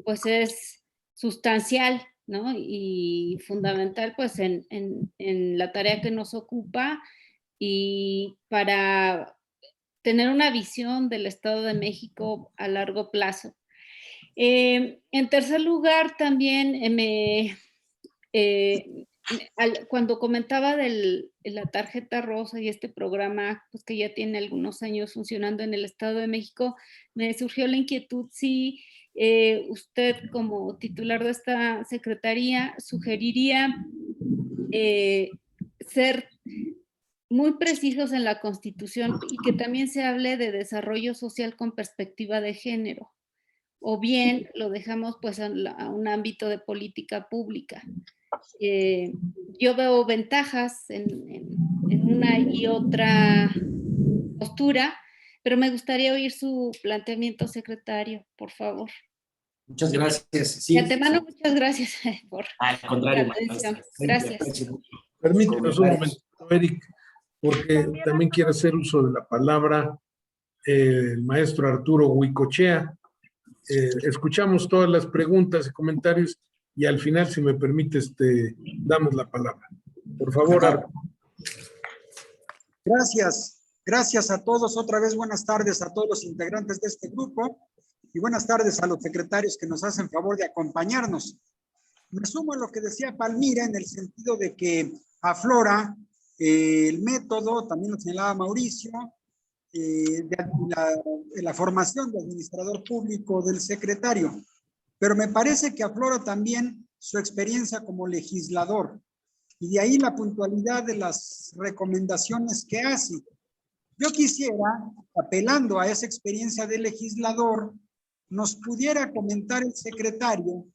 pues es sustancial, ¿no? Y fundamental, pues en la tarea que nos ocupa y para tener una visión del Estado de México a largo plazo. En tercer lugar, también cuando comentaba de la tarjeta rosa y este programa, pues que ya tiene algunos años funcionando en el Estado de México, me surgió la inquietud si usted como titular de esta secretaría sugeriría ser muy precisos en la Constitución y que también se hable de desarrollo social con perspectiva de género, o bien lo dejamos pues a un ámbito de política pública. Yo veo ventajas en una y otra postura, pero me gustaría oír su planteamiento, secretario, por favor. Muchas gracias. Sí, De antemano, muchas gracias por al la contrario, atención. maestra, Gracias. Permítanos un momento, Eric, porque también quiere hacer uso de la palabra el maestro Arturo Huicochea. Escuchamos todas las preguntas y comentarios y al final, si me permites, te damos la palabra. Por favor, Arturo. Gracias a todos. Otra vez buenas tardes a todos los integrantes de este grupo y buenas tardes a los secretarios que nos hacen favor de acompañarnos. Me sumo a lo que decía Palmira en el sentido de que aflora el método, también lo señalaba Mauricio, de la formación de administrador público del secretario, pero me parece que aflora también su experiencia como legislador y de ahí la puntualidad de las recomendaciones que hace. Yo quisiera, apelando a esa experiencia de legislador, nos pudiera comentar el secretario,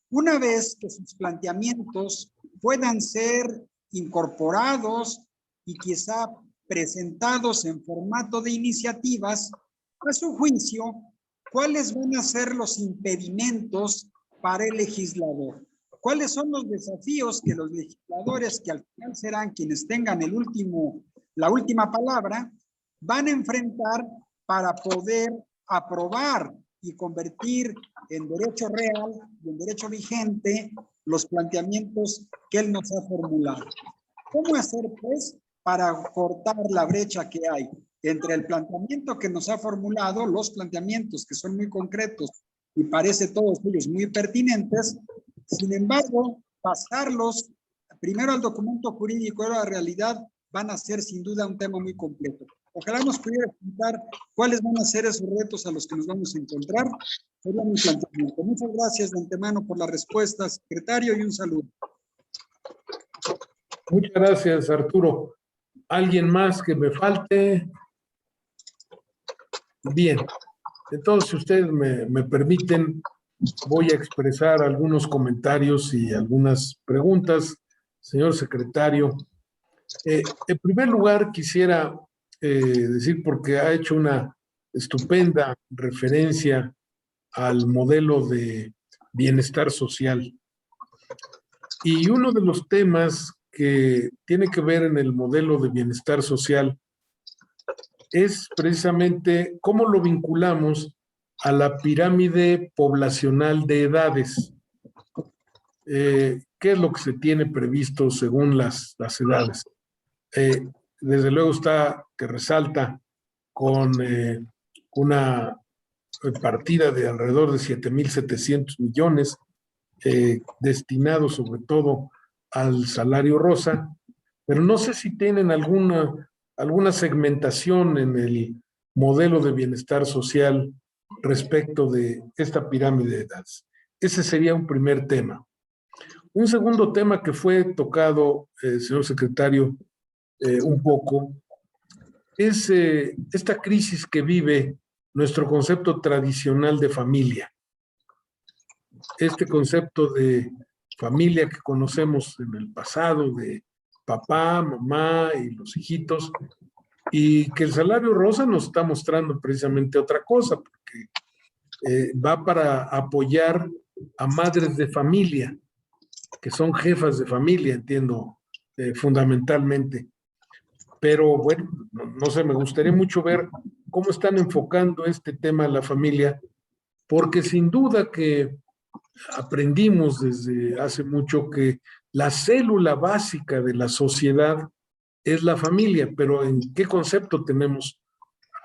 una vez que sus planteamientos puedan ser incorporados y quizá presentados en formato de iniciativas, a su juicio, ¿cuáles van a ser los impedimentos para el legislador? ¿Cuáles son los desafíos que los legisladores, que al final serán quienes tengan la última palabra, van a enfrentar para poder aprobar y convertir en derecho real y en derecho vigente los planteamientos que él nos ha formulado? ¿Cómo hacer, pues, para cortar la brecha que hay entre el planteamiento que nos ha formulado, los planteamientos que son muy concretos y parece todos ellos muy pertinentes, sin embargo, pasarlos primero al documento jurídico y a la realidad van a ser sin duda un tema muy complejo? Ojalá nos pudiera explicar cuáles van a ser esos retos a los que nos vamos a encontrar. Sería mi planteamiento. Muchas gracias de antemano por la respuesta, secretario, y un saludo. Muchas gracias, Arturo. ¿Alguien más que me falte? Bien. Entonces, si ustedes me permiten, voy a expresar algunos comentarios y algunas preguntas, señor secretario. En primer lugar, quisiera decir, porque ha hecho una estupenda referencia al modelo de bienestar social. Y uno de los temas que tiene que ver en el modelo de bienestar social es precisamente cómo lo vinculamos a la pirámide poblacional de edades. ¿Qué es lo que se tiene previsto según las edades? Desde luego está que resalta con una partida de alrededor de 7,700 millones destinados sobre todo al salario rosa, pero no sé si tienen alguna segmentación en el modelo de bienestar social respecto de esta pirámide de edades. Ese sería un primer tema. Un segundo tema que fue tocado, señor secretario, un poco, es esta crisis que vive nuestro concepto tradicional de familia. Este concepto de familia que conocemos en el pasado, de papá, mamá y los hijitos, y que el salario rosa nos está mostrando precisamente otra cosa, porque va para apoyar a madres de familia, que son jefas de familia, entiendo, fundamentalmente. Pero bueno, no sé, me gustaría mucho ver cómo están enfocando este tema de la familia, porque sin duda que aprendimos desde hace mucho que la célula básica de la sociedad es la familia, pero ¿en qué concepto tenemos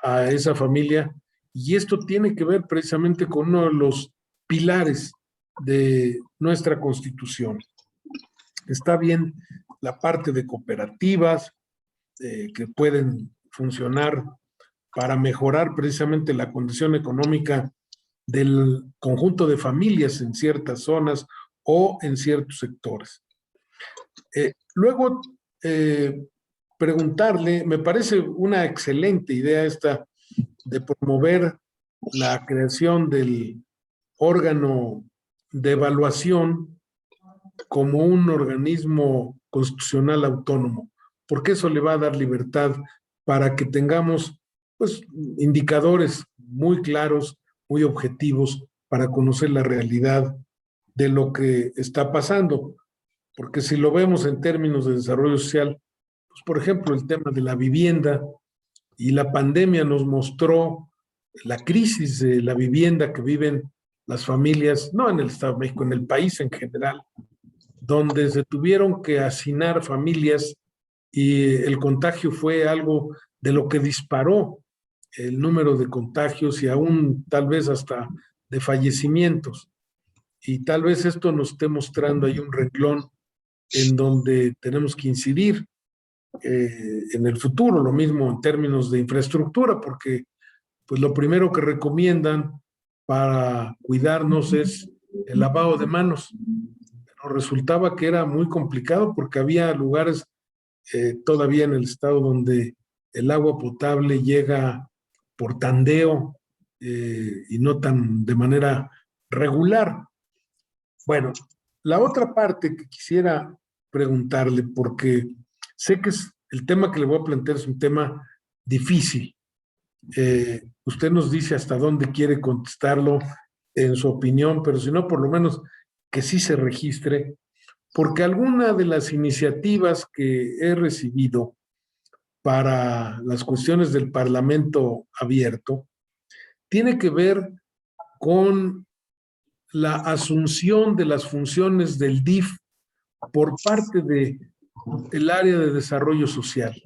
a esa familia? Y esto tiene que ver precisamente con uno de los pilares de nuestra Constitución. Está bien la parte de cooperativas que pueden funcionar para mejorar precisamente la condición económica del conjunto de familias en ciertas zonas o en ciertos sectores. Luego, preguntarle, me parece una excelente idea esta de promover la creación del órgano de evaluación como un organismo constitucional autónomo, porque eso le va a dar libertad para que tengamos pues, indicadores muy claros, muy objetivos para conocer la realidad de lo que está pasando. Porque si lo vemos en términos de desarrollo social, pues, por ejemplo, el tema de la vivienda y la pandemia nos mostró la crisis de la vivienda que viven las familias, no en el Estado de México, en el país en general, donde se tuvieron que hacinar familias y el contagio fue algo de lo que disparó el número de contagios y aún tal vez hasta de fallecimientos. Y tal vez esto nos esté mostrando ahí un renglón en donde tenemos que incidir en el futuro, lo mismo en términos de infraestructura, porque pues lo primero que recomiendan para cuidarnos es el lavado de manos. Pero resultaba que era muy complicado porque había lugares todavía en el estado donde el agua potable llega por tandeo y no tan de manera regular. Bueno, la otra parte que quisiera preguntarle, porque sé que es el tema que le voy a plantear es un tema difícil. Usted nos dice hasta dónde quiere contestarlo en su opinión, pero si no, por lo menos que sí se registre, porque alguna de las iniciativas que he recibido para las cuestiones del Parlamento abierto tiene que ver con la asunción de las funciones del DIF por parte del área de desarrollo social.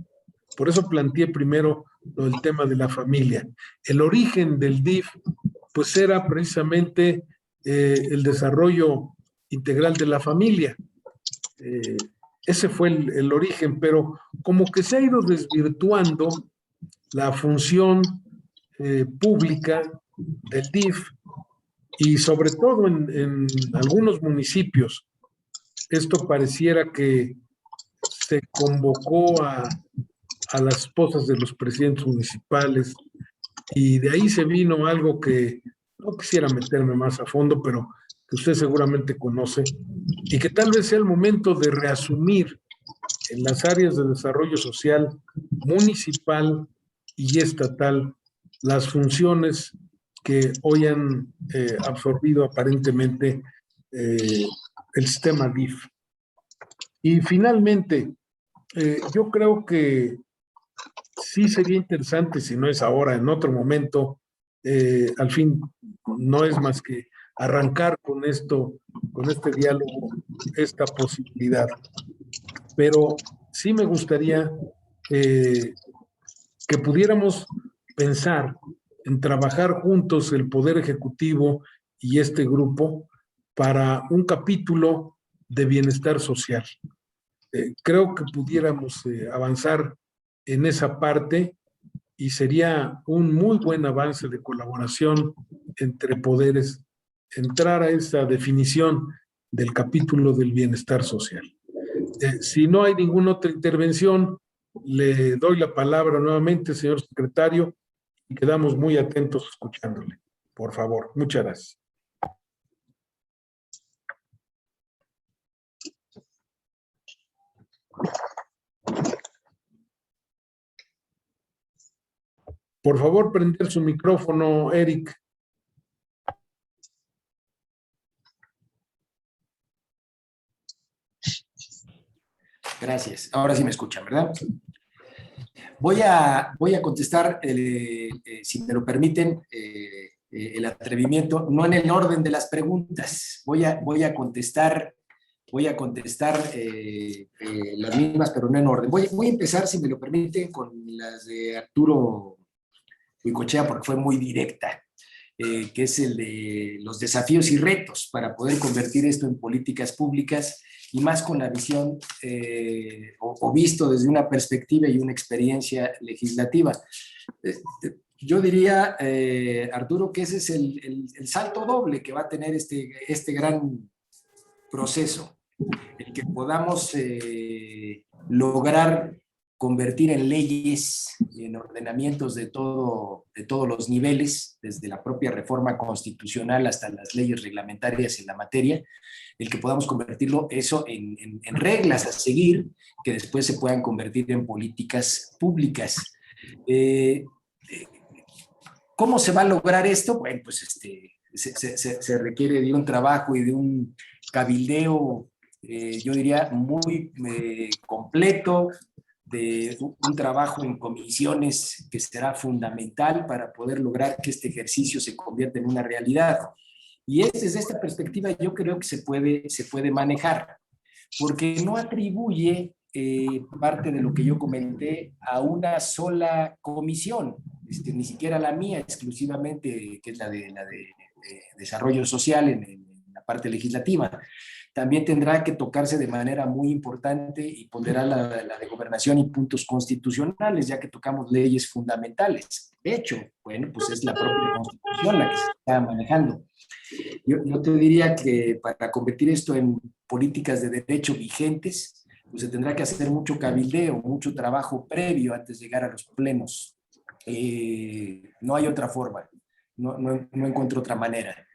Por eso planteé primero lo del tema de la familia. El origen del DIF, pues era precisamente el desarrollo integral de la familia. Ese fue el origen, pero como que se ha ido desvirtuando la función pública del DIF y sobre todo en algunos municipios. Esto pareciera que se convocó a las esposas de los presidentes municipales y de ahí se vino algo que no quisiera meterme más a fondo, pero que usted seguramente conoce y que tal vez sea el momento de reasumir en las áreas de desarrollo social municipal y estatal las funciones que hoy han absorbido aparentemente el sistema DIF. Y finalmente, yo creo que sí sería interesante, si no es ahora, en otro momento, al fin, no es más que arrancar con esto, con este diálogo, esta posibilidad. Pero sí me gustaría que pudiéramos pensar en trabajar juntos el Poder Ejecutivo y este grupo para un capítulo de bienestar social. Creo que pudiéramos avanzar en esa parte y sería un muy buen avance de colaboración entre poderes entrar a esa definición del capítulo del bienestar social. Si no hay ninguna otra intervención, le doy la palabra nuevamente, señor secretario, y quedamos muy atentos escuchándole. Por favor, muchas gracias. Por favor, prender su micrófono, Eric. Gracias. Ahora sí me escuchan, ¿verdad? Voy a contestar, si me lo permiten, el atrevimiento, no en el orden de las preguntas. Voy a contestar las mismas, pero no en orden. Voy a empezar, si me lo permiten, con las de Arturo Huicochea, porque fue muy directa. que es el de los desafíos y retos para poder convertir esto en políticas públicas, y más con la visión o visto desde una perspectiva y una experiencia legislativa. Yo diría, Arturo, que ese es el salto doble que va a tener este gran proceso, el que podamos lograr convertir en leyes y en ordenamientos de todos los niveles, desde la propia reforma constitucional hasta las leyes reglamentarias en la materia, el que podamos convertirlo eso en reglas a seguir, que después se puedan convertir en políticas públicas. ¿Cómo se va a lograr esto? Bueno, pues se requiere de un trabajo y de un cabildeo, yo diría, muy completo, de un trabajo en comisiones que será fundamental para poder lograr que este ejercicio se convierta en una realidad. Y desde esta perspectiva yo creo que se puede manejar, porque no atribuye parte de lo que yo comenté a una sola comisión, ni siquiera la mía exclusivamente, que es la de desarrollo social en la parte legislativa. También tendrá que tocarse de manera muy importante y ponderar la de gobernación y puntos constitucionales, ya que tocamos leyes fundamentales. De hecho, bueno, pues es la propia Constitución la que se está manejando. Yo te diría que para convertir esto en políticas de derecho vigentes, pues se tendrá que hacer mucho cabildeo, mucho trabajo previo antes de llegar a los plenos. No hay otra forma, no encuentro otra manera.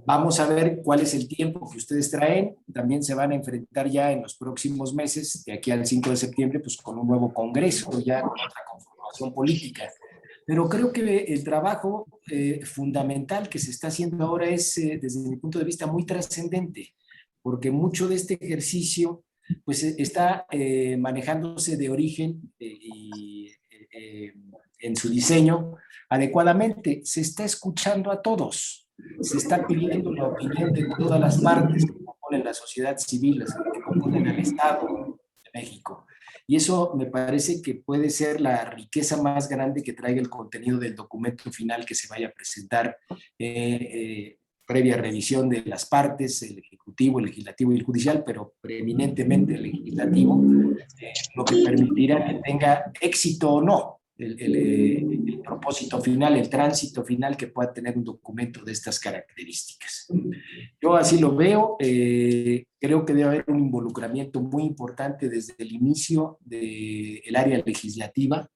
Vamos a ver cuál es el tiempo que ustedes traen. También se van a enfrentar ya en los próximos meses, de aquí al 5 de septiembre, pues con un nuevo congreso, ya con otra conformación política. Pero creo que el trabajo fundamental que se está haciendo ahora es, desde mi punto de vista, muy trascendente, porque mucho de este ejercicio pues está manejándose de origen y en su diseño adecuadamente. Se está escuchando a todos. Se está pidiendo la opinión de todas las partes que componen la sociedad civil, que componen el Estado de México. Y eso me parece que puede ser la riqueza más grande que traiga el contenido del documento final que se vaya a presentar, previa revisión de las partes, el Ejecutivo, el Legislativo y el Judicial, pero preeminentemente el Legislativo, lo que permitirá que tenga éxito o no el propósito final, el tránsito final que pueda tener un documento de estas características. Yo así lo veo, creo que debe haber un involucramiento muy importante desde el inicio del área legislativa.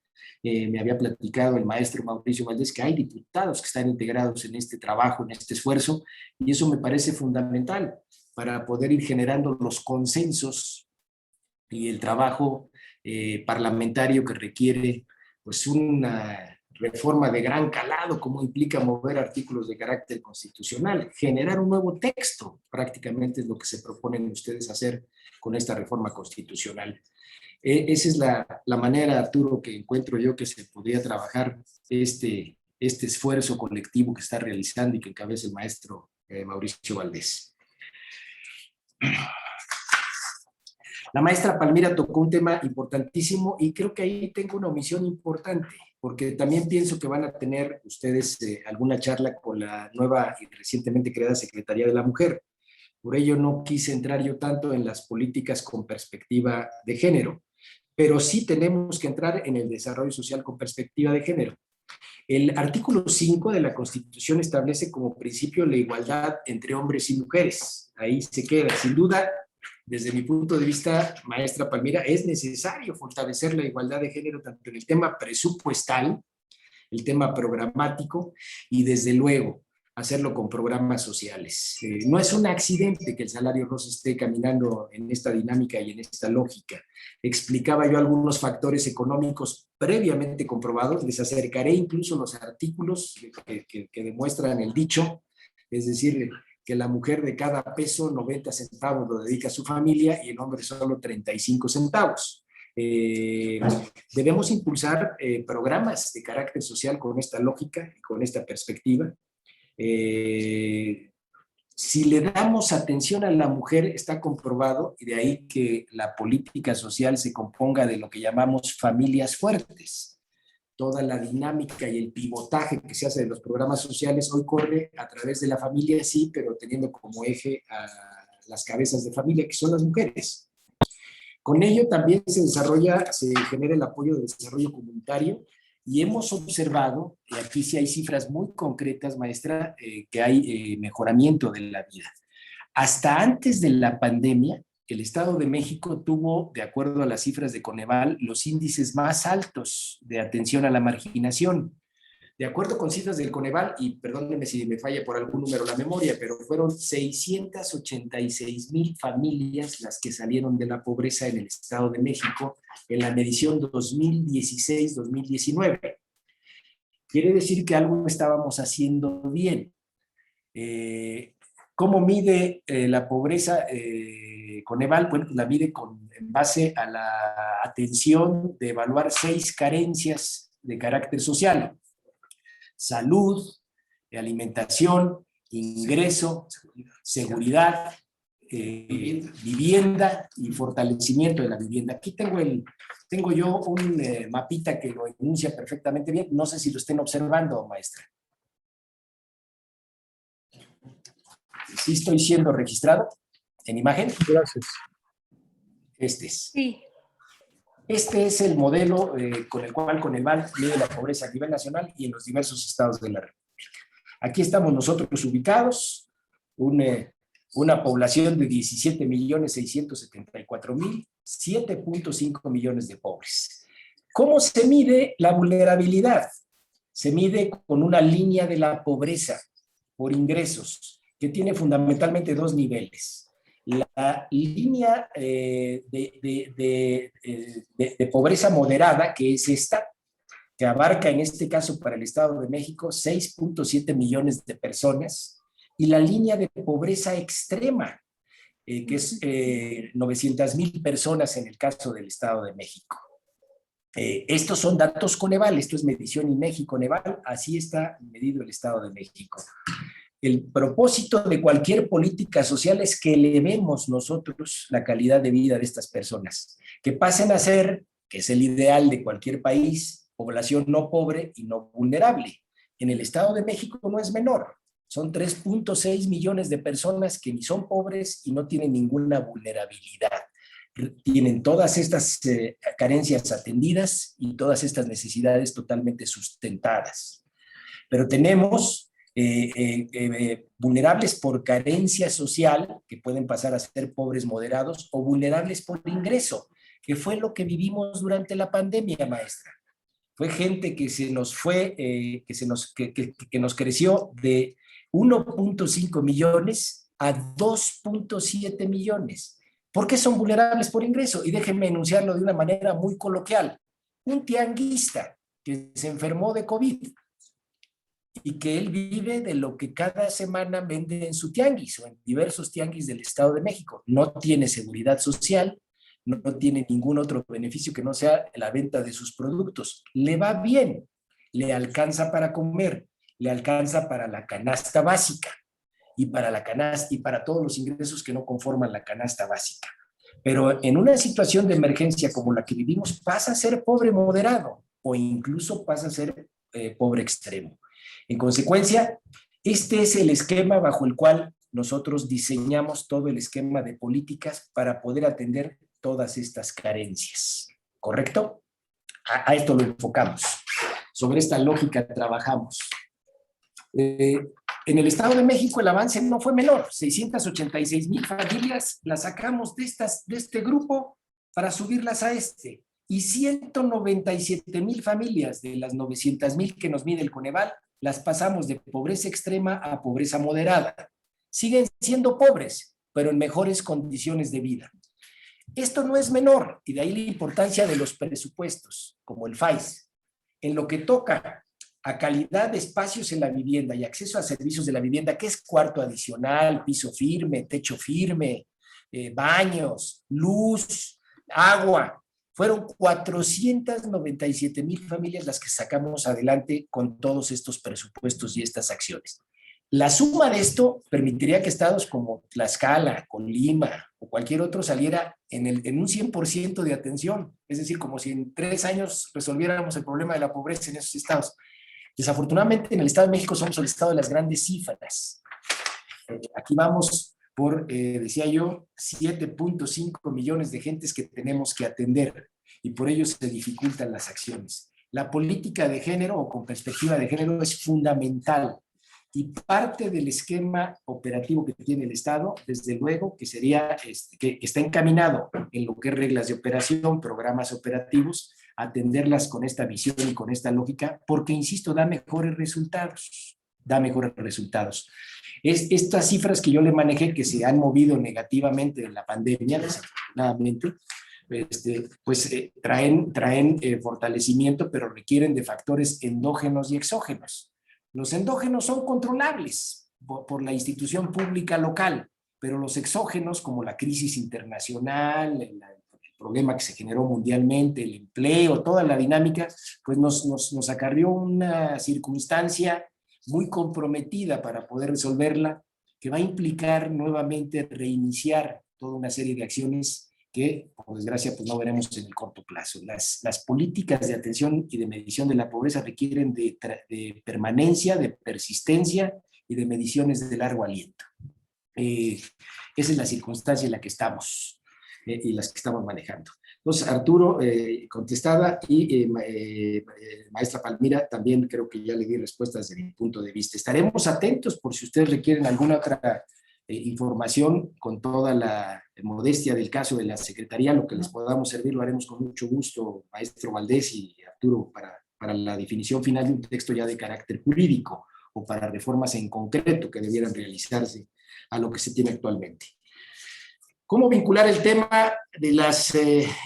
Me había platicado el maestro Mauricio Valdés que hay diputados que están integrados en este trabajo, en este esfuerzo, y eso me parece fundamental para poder ir generando los consensos y el trabajo parlamentario que requiere pues una reforma de gran calado, como implica mover artículos de carácter constitucional, generar un nuevo texto, prácticamente es lo que se proponen ustedes hacer con esta reforma constitucional. Esa es la manera, Arturo, que encuentro yo que se podría trabajar este esfuerzo colectivo que está realizando y que encabeza el maestro Mauricio Valdés. La maestra Palmira tocó un tema importantísimo y creo que ahí tengo una omisión importante, porque también pienso que van a tener ustedes alguna charla con la nueva y recientemente creada Secretaría de la Mujer. Por ello no quise entrar yo tanto en las políticas con perspectiva de género, pero sí tenemos que entrar en el desarrollo social con perspectiva de género. El artículo 5 de la Constitución establece como principio la igualdad entre hombres y mujeres. Ahí se queda, sin duda. Desde mi punto de vista, maestra Palmira, es necesario fortalecer la igualdad de género tanto en el tema presupuestal, el tema programático y desde luego hacerlo con programas sociales. No es un accidente que el salario rosa esté caminando en esta dinámica y en esta lógica. Explicaba yo algunos factores económicos previamente comprobados, les acercaré incluso los artículos que demuestran el dicho, es decir, que la mujer de cada peso 90 centavos lo dedica a su familia y el hombre solo 35 centavos. Debemos impulsar programas de carácter social con esta lógica y con esta perspectiva. Si le damos atención a la mujer, está comprobado, y de ahí que la política social se componga de lo que llamamos familias fuertes. toda la dinámica y el pivotaje que se hace de los programas sociales hoy corre a través de la familia, sí, pero teniendo como eje a las cabezas de familia, que son las mujeres. Con ello también se genera el apoyo de desarrollo comunitario, y hemos observado, y aquí sí hay cifras muy concretas, maestra, que hay mejoramiento de la vida. Hasta antes de la pandemia, el Estado de México tuvo, de acuerdo a las cifras de Coneval, los índices más altos de atención a la marginación. De acuerdo con cifras del Coneval, y perdónenme si me falla por algún número la memoria, pero fueron 686,000 familias las que salieron de la pobreza en el Estado de México en la medición 2016-2019. Quiere decir que algo estábamos haciendo bien. ¿Cómo mide la pobreza Coneval? Bueno, la mide en base a la atención de evaluar 6 carencias de carácter social: salud, alimentación, ingreso, seguridad, vivienda y fortalecimiento de la vivienda. Aquí tengo yo un mapita que lo enuncia perfectamente bien. No sé si lo estén observando, maestra. ¿Sí estoy siendo registrado en imagen? Gracias. Este es. Sí. Este es el modelo con el cual Coneval mide la pobreza a nivel nacional y en los diversos estados de la República. Aquí estamos nosotros ubicados, una población de 17,674,000, 7.5 millones de pobres. ¿Cómo se mide la vulnerabilidad? Se mide con una línea de la pobreza por ingresos, que tiene fundamentalmente 2 niveles. La línea de pobreza moderada, que es esta, que abarca en este caso para el Estado de México 6.7 millones de personas, y la línea de pobreza extrema, que es 900,000 personas en el caso del Estado de México. Estos son datos Coneval, esto es medición INEGI Coneval, así está medido el Estado de México. El propósito de cualquier política social es que elevemos nosotros la calidad de vida de estas personas, que pasen a ser, que es el ideal de cualquier país, población no pobre y no vulnerable. En el Estado de México no es menor, son 3.6 millones de personas que ni son pobres y no tienen ninguna vulnerabilidad. Tienen todas estas carencias atendidas y todas estas necesidades totalmente sustentadas. Pero tenemos vulnerables por carencia social, que pueden pasar a ser pobres moderados, o vulnerables por ingreso, que fue lo que vivimos durante la pandemia, maestra. Fue gente que se nos fue, que nos creció de 1.5 millones a 2.7 millones. ¿Por qué son vulnerables por ingreso? Y déjenme enunciarlo de una manera muy coloquial. Un tianguista que se enfermó de COVID y que él vive de lo que cada semana vende en su tianguis o en diversos tianguis del Estado de México. No tiene seguridad social, no tiene ningún otro beneficio que no sea la venta de sus productos. Le va bien, le alcanza para comer, le alcanza para la canasta básica y para todos los ingresos que no conforman la canasta básica. Pero en una situación de emergencia como la que vivimos, pasa a ser pobre moderado o incluso pasa a ser pobre extremo. En consecuencia, este es el esquema bajo el cual nosotros diseñamos todo el esquema de políticas para poder atender todas estas carencias. ¿Correcto? A esto lo enfocamos. Sobre esta lógica trabajamos. En el Estado de México el avance no fue menor. 686,000 familias las sacamos de este grupo para subirlas a este. Y 197,000 familias de las 900,000 que nos mide el Coneval las pasamos de pobreza extrema a pobreza moderada. Siguen siendo pobres, pero en mejores condiciones de vida. Esto no es menor, y de ahí la importancia de los presupuestos, como el FAIS. En lo que toca a calidad de espacios en la vivienda y acceso a servicios de la vivienda, que es cuarto adicional, piso firme, techo firme, baños, luz, agua. Fueron 497,000 familias las que sacamos adelante con todos estos presupuestos y estas acciones. La suma de esto permitiría que estados como Tlaxcala, Colima o cualquier otro saliera en un 100% de atención. Es decir, como si en 3 años resolviéramos el problema de la pobreza en esos estados. Desafortunadamente, en el Estado de México somos el estado de las grandes cifras. Aquí vamos por, decía yo, 7.5 millones de gentes que tenemos que atender y por ello se dificultan las acciones. La política de género o con perspectiva de género es fundamental y parte del esquema operativo que tiene el Estado, desde luego, que sería, que está encaminado en lo que es reglas de operación, programas operativos, atenderlas con esta visión y con esta lógica, porque, insisto, da mejores resultados, Estas cifras que yo le manejé, que se han movido negativamente en la pandemia, desafortunadamente, traen fortalecimiento, pero requieren de factores endógenos y exógenos. Los endógenos son controlables por la institución pública local, pero los exógenos, como la crisis internacional, el problema que se generó mundialmente, el empleo, toda la dinámica, pues nos acarrió una circunstancia muy comprometida para poder resolverla, que va a implicar nuevamente reiniciar toda una serie de acciones que, por desgracia, pues no veremos en el corto plazo. Las políticas de atención y de medición de la pobreza requieren de permanencia, de persistencia y de mediciones de largo aliento. Esa es la circunstancia en la que estamos y las que estamos manejando. Entonces, Arturo, contestada, y maestra Palmira, también creo que ya le di respuestas desde mi punto de vista. Estaremos atentos por si ustedes requieren alguna otra información, con toda la modestia del caso de la Secretaría. Lo que les podamos servir lo haremos con mucho gusto, maestro Valdés y Arturo, para la definición final de un texto ya de carácter jurídico o para reformas en concreto que debieran realizarse a lo que se tiene actualmente. ¿Cómo vincular el tema de las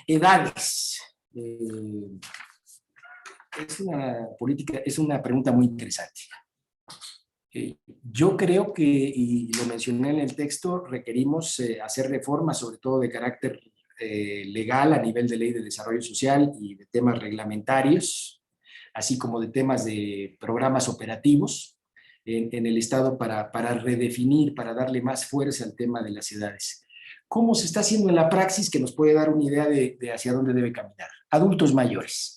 edades? Es una pregunta muy interesante. Yo creo que, y lo mencioné en el texto, requerimos hacer reformas, sobre todo de carácter legal, a nivel de ley de desarrollo social y de temas reglamentarios, así como de temas de programas operativos en el Estado para redefinir, para darle más fuerza al tema de las edades. ¿Cómo se está haciendo en la praxis que nos puede dar una idea de hacia dónde debe caminar? Adultos mayores.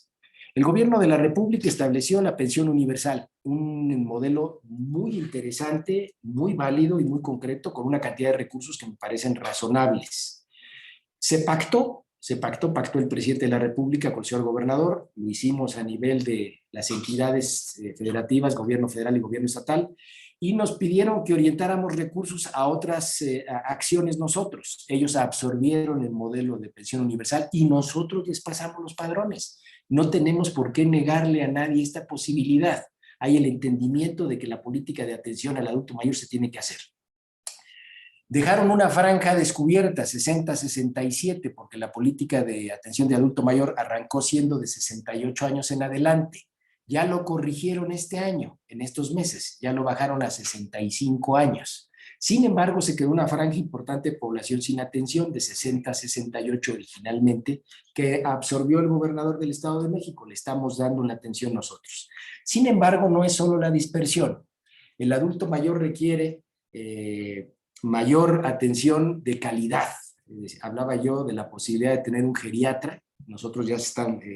El gobierno de la República estableció la pensión universal, un modelo muy interesante, muy válido y muy concreto, con una cantidad de recursos que me parecen razonables. Pactó el presidente de la República con el señor gobernador, lo hicimos a nivel de las entidades federativas, gobierno federal y gobierno estatal, y nos pidieron que orientáramos recursos a otras acciones nosotros. Ellos absorbieron el modelo de pensión universal y nosotros les pasamos los padrones. No tenemos por qué negarle a nadie esta posibilidad. Hay el entendimiento de que la política de atención al adulto mayor se tiene que hacer. Dejaron una franja descubierta, 60-67, porque la política de atención de adulto mayor arrancó siendo de 68 años en adelante. Ya lo corrigieron este año, en estos meses, ya lo bajaron a 65 años. Sin embargo, se quedó una franja importante de población sin atención, de 60-68 originalmente, que absorbió el gobernador del Estado de México. Le estamos dando la atención nosotros. Sin embargo, no es solo la dispersión. El adulto mayor requiere mayor atención de calidad. Hablaba yo de la posibilidad de tener un geriatra. Nosotros ya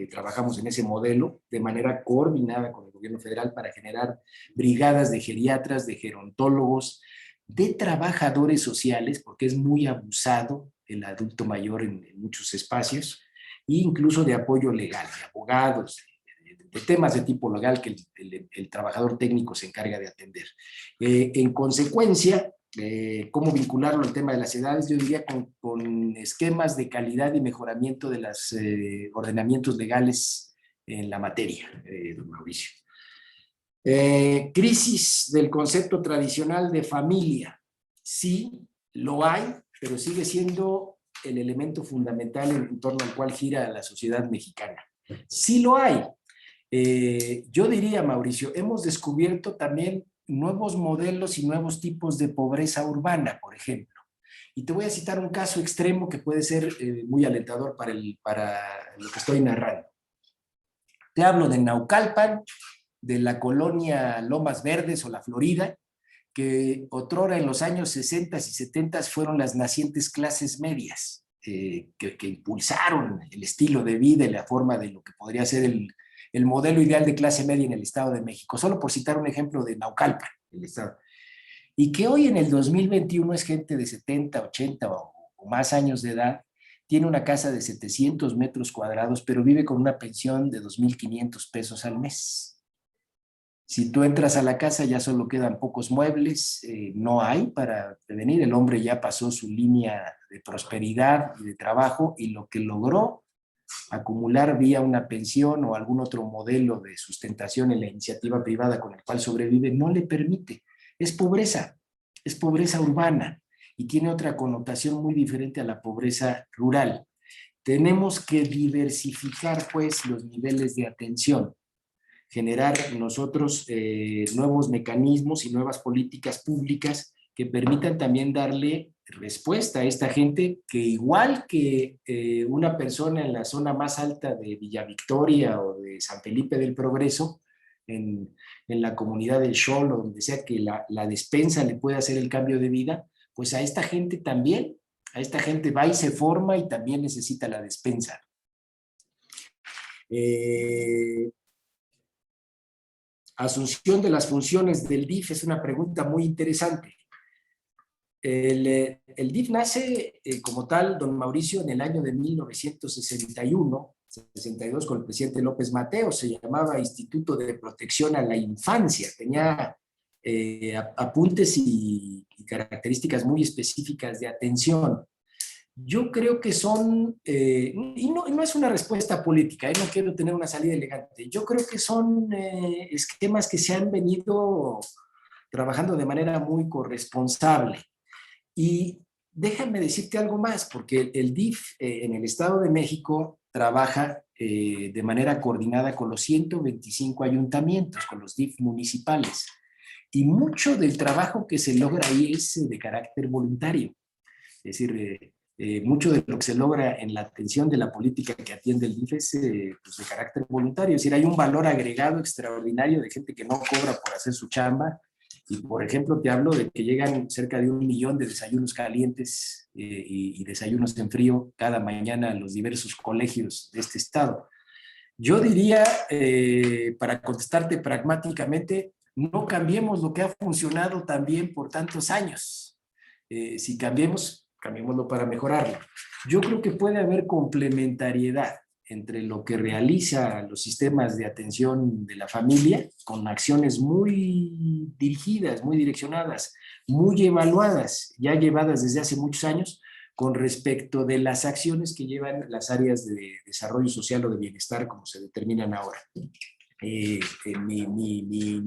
trabajamos en ese modelo de manera coordinada con el gobierno federal para generar brigadas de geriatras, de gerontólogos, de trabajadores sociales, porque es muy abusado el adulto mayor en muchos espacios, e incluso de apoyo legal, de abogados, de temas de tipo legal que el trabajador técnico se encarga de atender. En consecuencia, cómo vincularlo al tema de las edades, yo diría con esquemas de calidad y mejoramiento de los ordenamientos legales en la materia, don Mauricio. Crisis del concepto tradicional de familia. Sí, lo hay, pero sigue siendo el elemento fundamental en torno al cual gira la sociedad mexicana. Sí lo hay. Yo diría, Mauricio, hemos descubierto también nuevos modelos y nuevos tipos de pobreza urbana, por ejemplo. Y te voy a citar un caso extremo que puede ser muy alentador para lo que estoy narrando. Te hablo de Naucalpan, de la colonia Lomas Verdes o La Florida, que otrora en los años 60 y 70 fueron las nacientes clases medias, que impulsaron el estilo de vida y la forma de lo que podría ser el modelo ideal de clase media en el Estado de México, solo por citar un ejemplo de Naucalpan, el Estado. Y que hoy en el 2021 es gente de 70, 80 o más años de edad, tiene una casa de 700 metros cuadrados, pero vive con una pensión de 2,500 pesos al mes. Si tú entras a la casa ya solo quedan pocos muebles, no hay para prevenir, el hombre ya pasó su línea de prosperidad y de trabajo y lo que logró acumular vía una pensión o algún otro modelo de sustentación en la iniciativa privada con el cual sobrevive no le permite. Es pobreza urbana y tiene otra connotación muy diferente a la pobreza rural. Tenemos que diversificar pues los niveles de atención, generar nosotros nuevos mecanismos y nuevas políticas públicas que permitan también darle respuesta a esta gente que igual que una persona en la zona más alta de Villa Victoria o de San Felipe del Progreso, en la comunidad del Xol o donde sea que la despensa le pueda hacer el cambio de vida, pues a esta gente también, a esta gente va y se forma y también necesita la despensa. Asunción de las funciones del DIF es una pregunta muy interesante. El DIF nace como tal, don Mauricio, en el año de 1961-62 con el presidente López Mateos. Se llamaba Instituto de Protección a la Infancia. Tenía apuntes y características muy específicas de atención. Yo creo que son, y no es una respuesta política, no quiero tener una salida elegante, yo creo que son esquemas que se han venido trabajando de manera muy corresponsable. Y déjame decirte algo más, porque el DIF en el Estado de México trabaja de manera coordinada con los 125 ayuntamientos, con los DIF municipales. Y mucho del trabajo que se logra ahí es de carácter voluntario. Es decir, mucho de lo que se logra en la atención de la política que atiende el DIF es pues de carácter voluntario. Es decir, hay un valor agregado extraordinario de gente que no cobra por hacer su chamba. Y, por ejemplo, te hablo de que llegan cerca de 1 millón de desayunos calientes y desayunos en frío cada mañana a los diversos colegios de este estado. Yo diría, para contestarte pragmáticamente, no cambiemos lo que ha funcionado tan bien por tantos años. Si cambiémoslo para mejorarlo. Yo creo que puede haber complementariedad entre lo que realiza los sistemas de atención de la familia, con acciones muy dirigidas, muy direccionadas, muy evaluadas, ya llevadas desde hace muchos años, con respecto de las acciones que llevan las áreas de desarrollo social o de bienestar, como se determinan ahora. Mi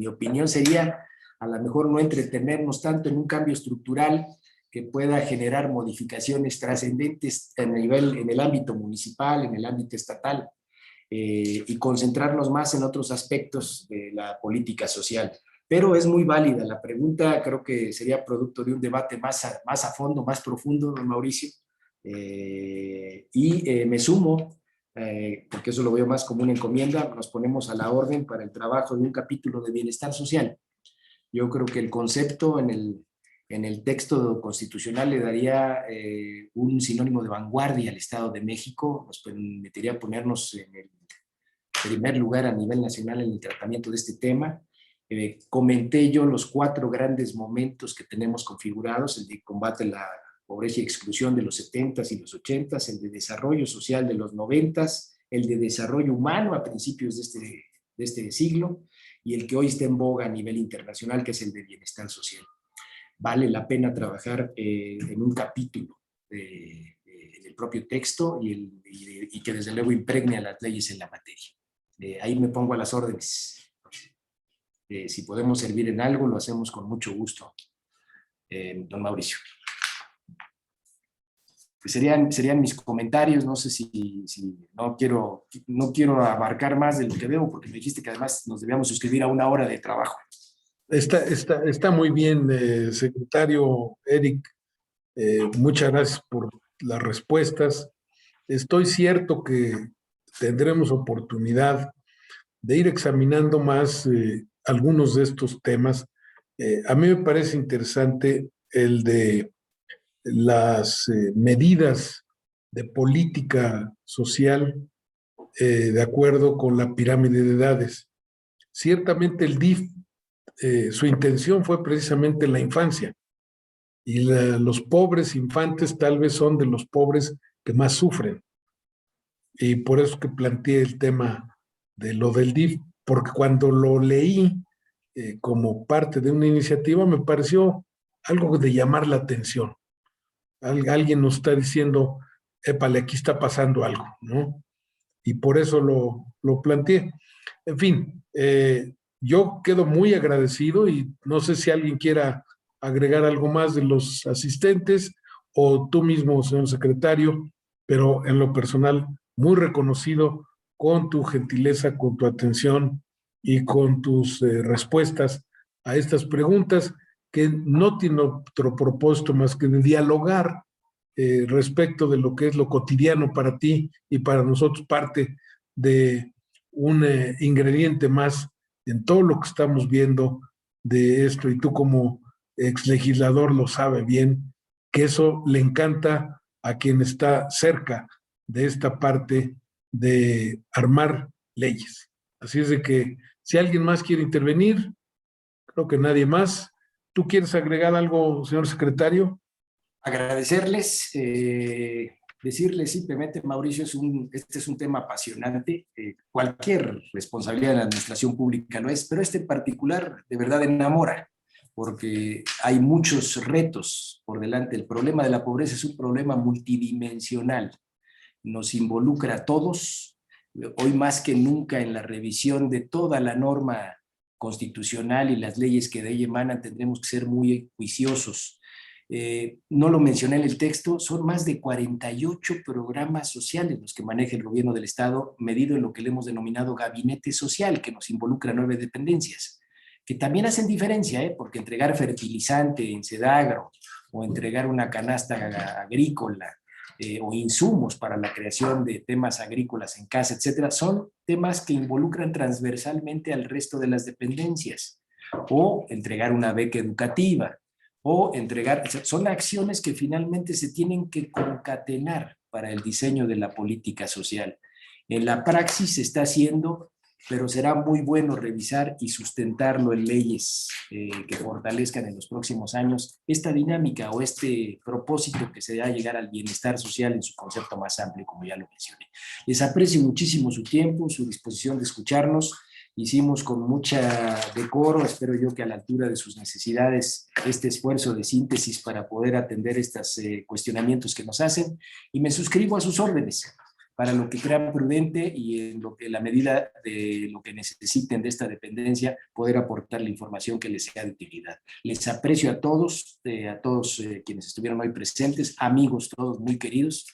opinión sería, a lo mejor no entretenernos tanto en un cambio estructural que pueda generar modificaciones trascendentes en el ámbito municipal, en el ámbito estatal, y concentrarnos más en otros aspectos de la política social. Pero es muy válida la pregunta, creo que sería producto de un debate más a fondo, más profundo, don Mauricio, y me sumo, porque eso lo veo más como una encomienda, nos ponemos a la orden para el trabajo de un capítulo de bienestar social. Yo creo que el concepto en el texto constitucional le daría un sinónimo de vanguardia al Estado de México, nos permitiría ponernos en el primer lugar a nivel nacional en el tratamiento de este tema. Comenté yo los 4 grandes momentos que tenemos configurados, el de combate a la pobreza y exclusión de los 70s y los 80s, el de desarrollo social de los 90s, el de desarrollo humano a principios de este siglo, y el que hoy está en boga a nivel internacional, que es el de bienestar social. Vale la pena trabajar en un capítulo en el propio texto y que desde luego impregne a las leyes en la materia. Ahí me pongo a las órdenes. Si podemos servir en algo, lo hacemos con mucho gusto, don Mauricio. Pues serían mis comentarios, no sé si no quiero abarcar más de lo que veo, porque me dijiste que además nos debíamos suscribir a 1 hora de trabajo. Está muy bien, secretario Eric. Muchas gracias por las respuestas. Estoy cierto que tendremos oportunidad de ir examinando más algunos de estos temas A mí me parece interesante el de las medidas de política social de acuerdo con la pirámide de edades. Ciertamente el DIF, su intención fue precisamente la infancia, y los pobres infantes tal vez son de los pobres que más sufren. Y por eso que planteé el tema de lo del DIF, porque cuando lo leí como parte de una iniciativa me pareció algo de llamar la atención. Alguien nos está diciendo, épale, aquí está pasando algo, ¿no? Y por eso lo planteé. En fin, yo quedo muy agradecido y no sé si alguien quiera agregar algo más de los asistentes o tú mismo, señor secretario, pero en lo personal, muy reconocido con tu gentileza, con tu atención y con tus respuestas a estas preguntas que no tienen otro propósito más que de dialogar respecto de lo que es lo cotidiano para ti y para nosotros, parte de un ingrediente más en todo lo que estamos viendo de esto, y tú como ex legislador lo sabe bien, que eso le encanta a quien está cerca de esta parte de armar leyes. Así es de que si alguien más quiere intervenir, creo que nadie más. ¿Tú quieres agregar algo, señor secretario? Agradecerles, decirles simplemente, Mauricio, este es un tema apasionante. Cualquier responsabilidad de la administración pública lo es, pero este en particular de verdad enamora, porque hay muchos retos por delante. El problema de la pobreza es un problema multidimensional. Nos involucra a todos, hoy más que nunca en la revisión de toda la norma constitucional y las leyes que de ella emanan, tendremos que ser muy juiciosos. No lo mencioné en el texto, son más de 48 programas sociales los que maneja el gobierno del Estado, medido en lo que le hemos denominado gabinete social, que nos involucra 9 dependencias, que también hacen diferencia, porque entregar fertilizante en Sedagro o entregar una canasta agrícola o insumos para la creación de temas agrícolas en casa, etcétera, son temas que involucran transversalmente al resto de las dependencias, o entregar una beca educativa, o entregar, son acciones que finalmente se tienen que concatenar para el diseño de la política social. En la praxis se está haciendo, pero será muy bueno revisar y sustentarlo en leyes que fortalezcan en los próximos años esta dinámica o este propósito que se da a llegar al bienestar social en su concepto más amplio, como ya lo mencioné. Les aprecio muchísimo su tiempo, su disposición de escucharnos. Hicimos con mucha decoro, espero yo que a la altura de sus necesidades, este esfuerzo de síntesis para poder atender estos cuestionamientos que nos hacen, y me suscribo a sus órdenes para lo que crean prudente y en la medida de lo que necesiten de esta dependencia, poder aportar la información que les sea de utilidad. Les aprecio a todos quienes estuvieron hoy presentes, amigos todos muy queridos,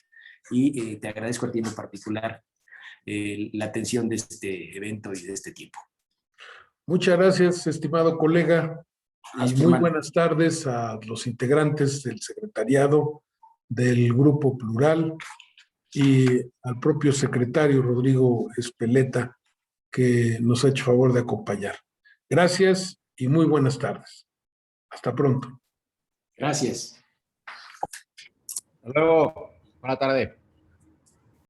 y te agradezco a ti en particular la atención de este evento y de este tiempo. Muchas gracias, estimado colega, y muy hermano. buenas tardes a los integrantes del secretariado del Grupo Plural y al propio secretario Rodrigo Espeleta, que nos ha hecho favor de acompañar. Gracias y muy buenas tardes. Hasta pronto. Gracias. Hasta luego. Buenas tardes.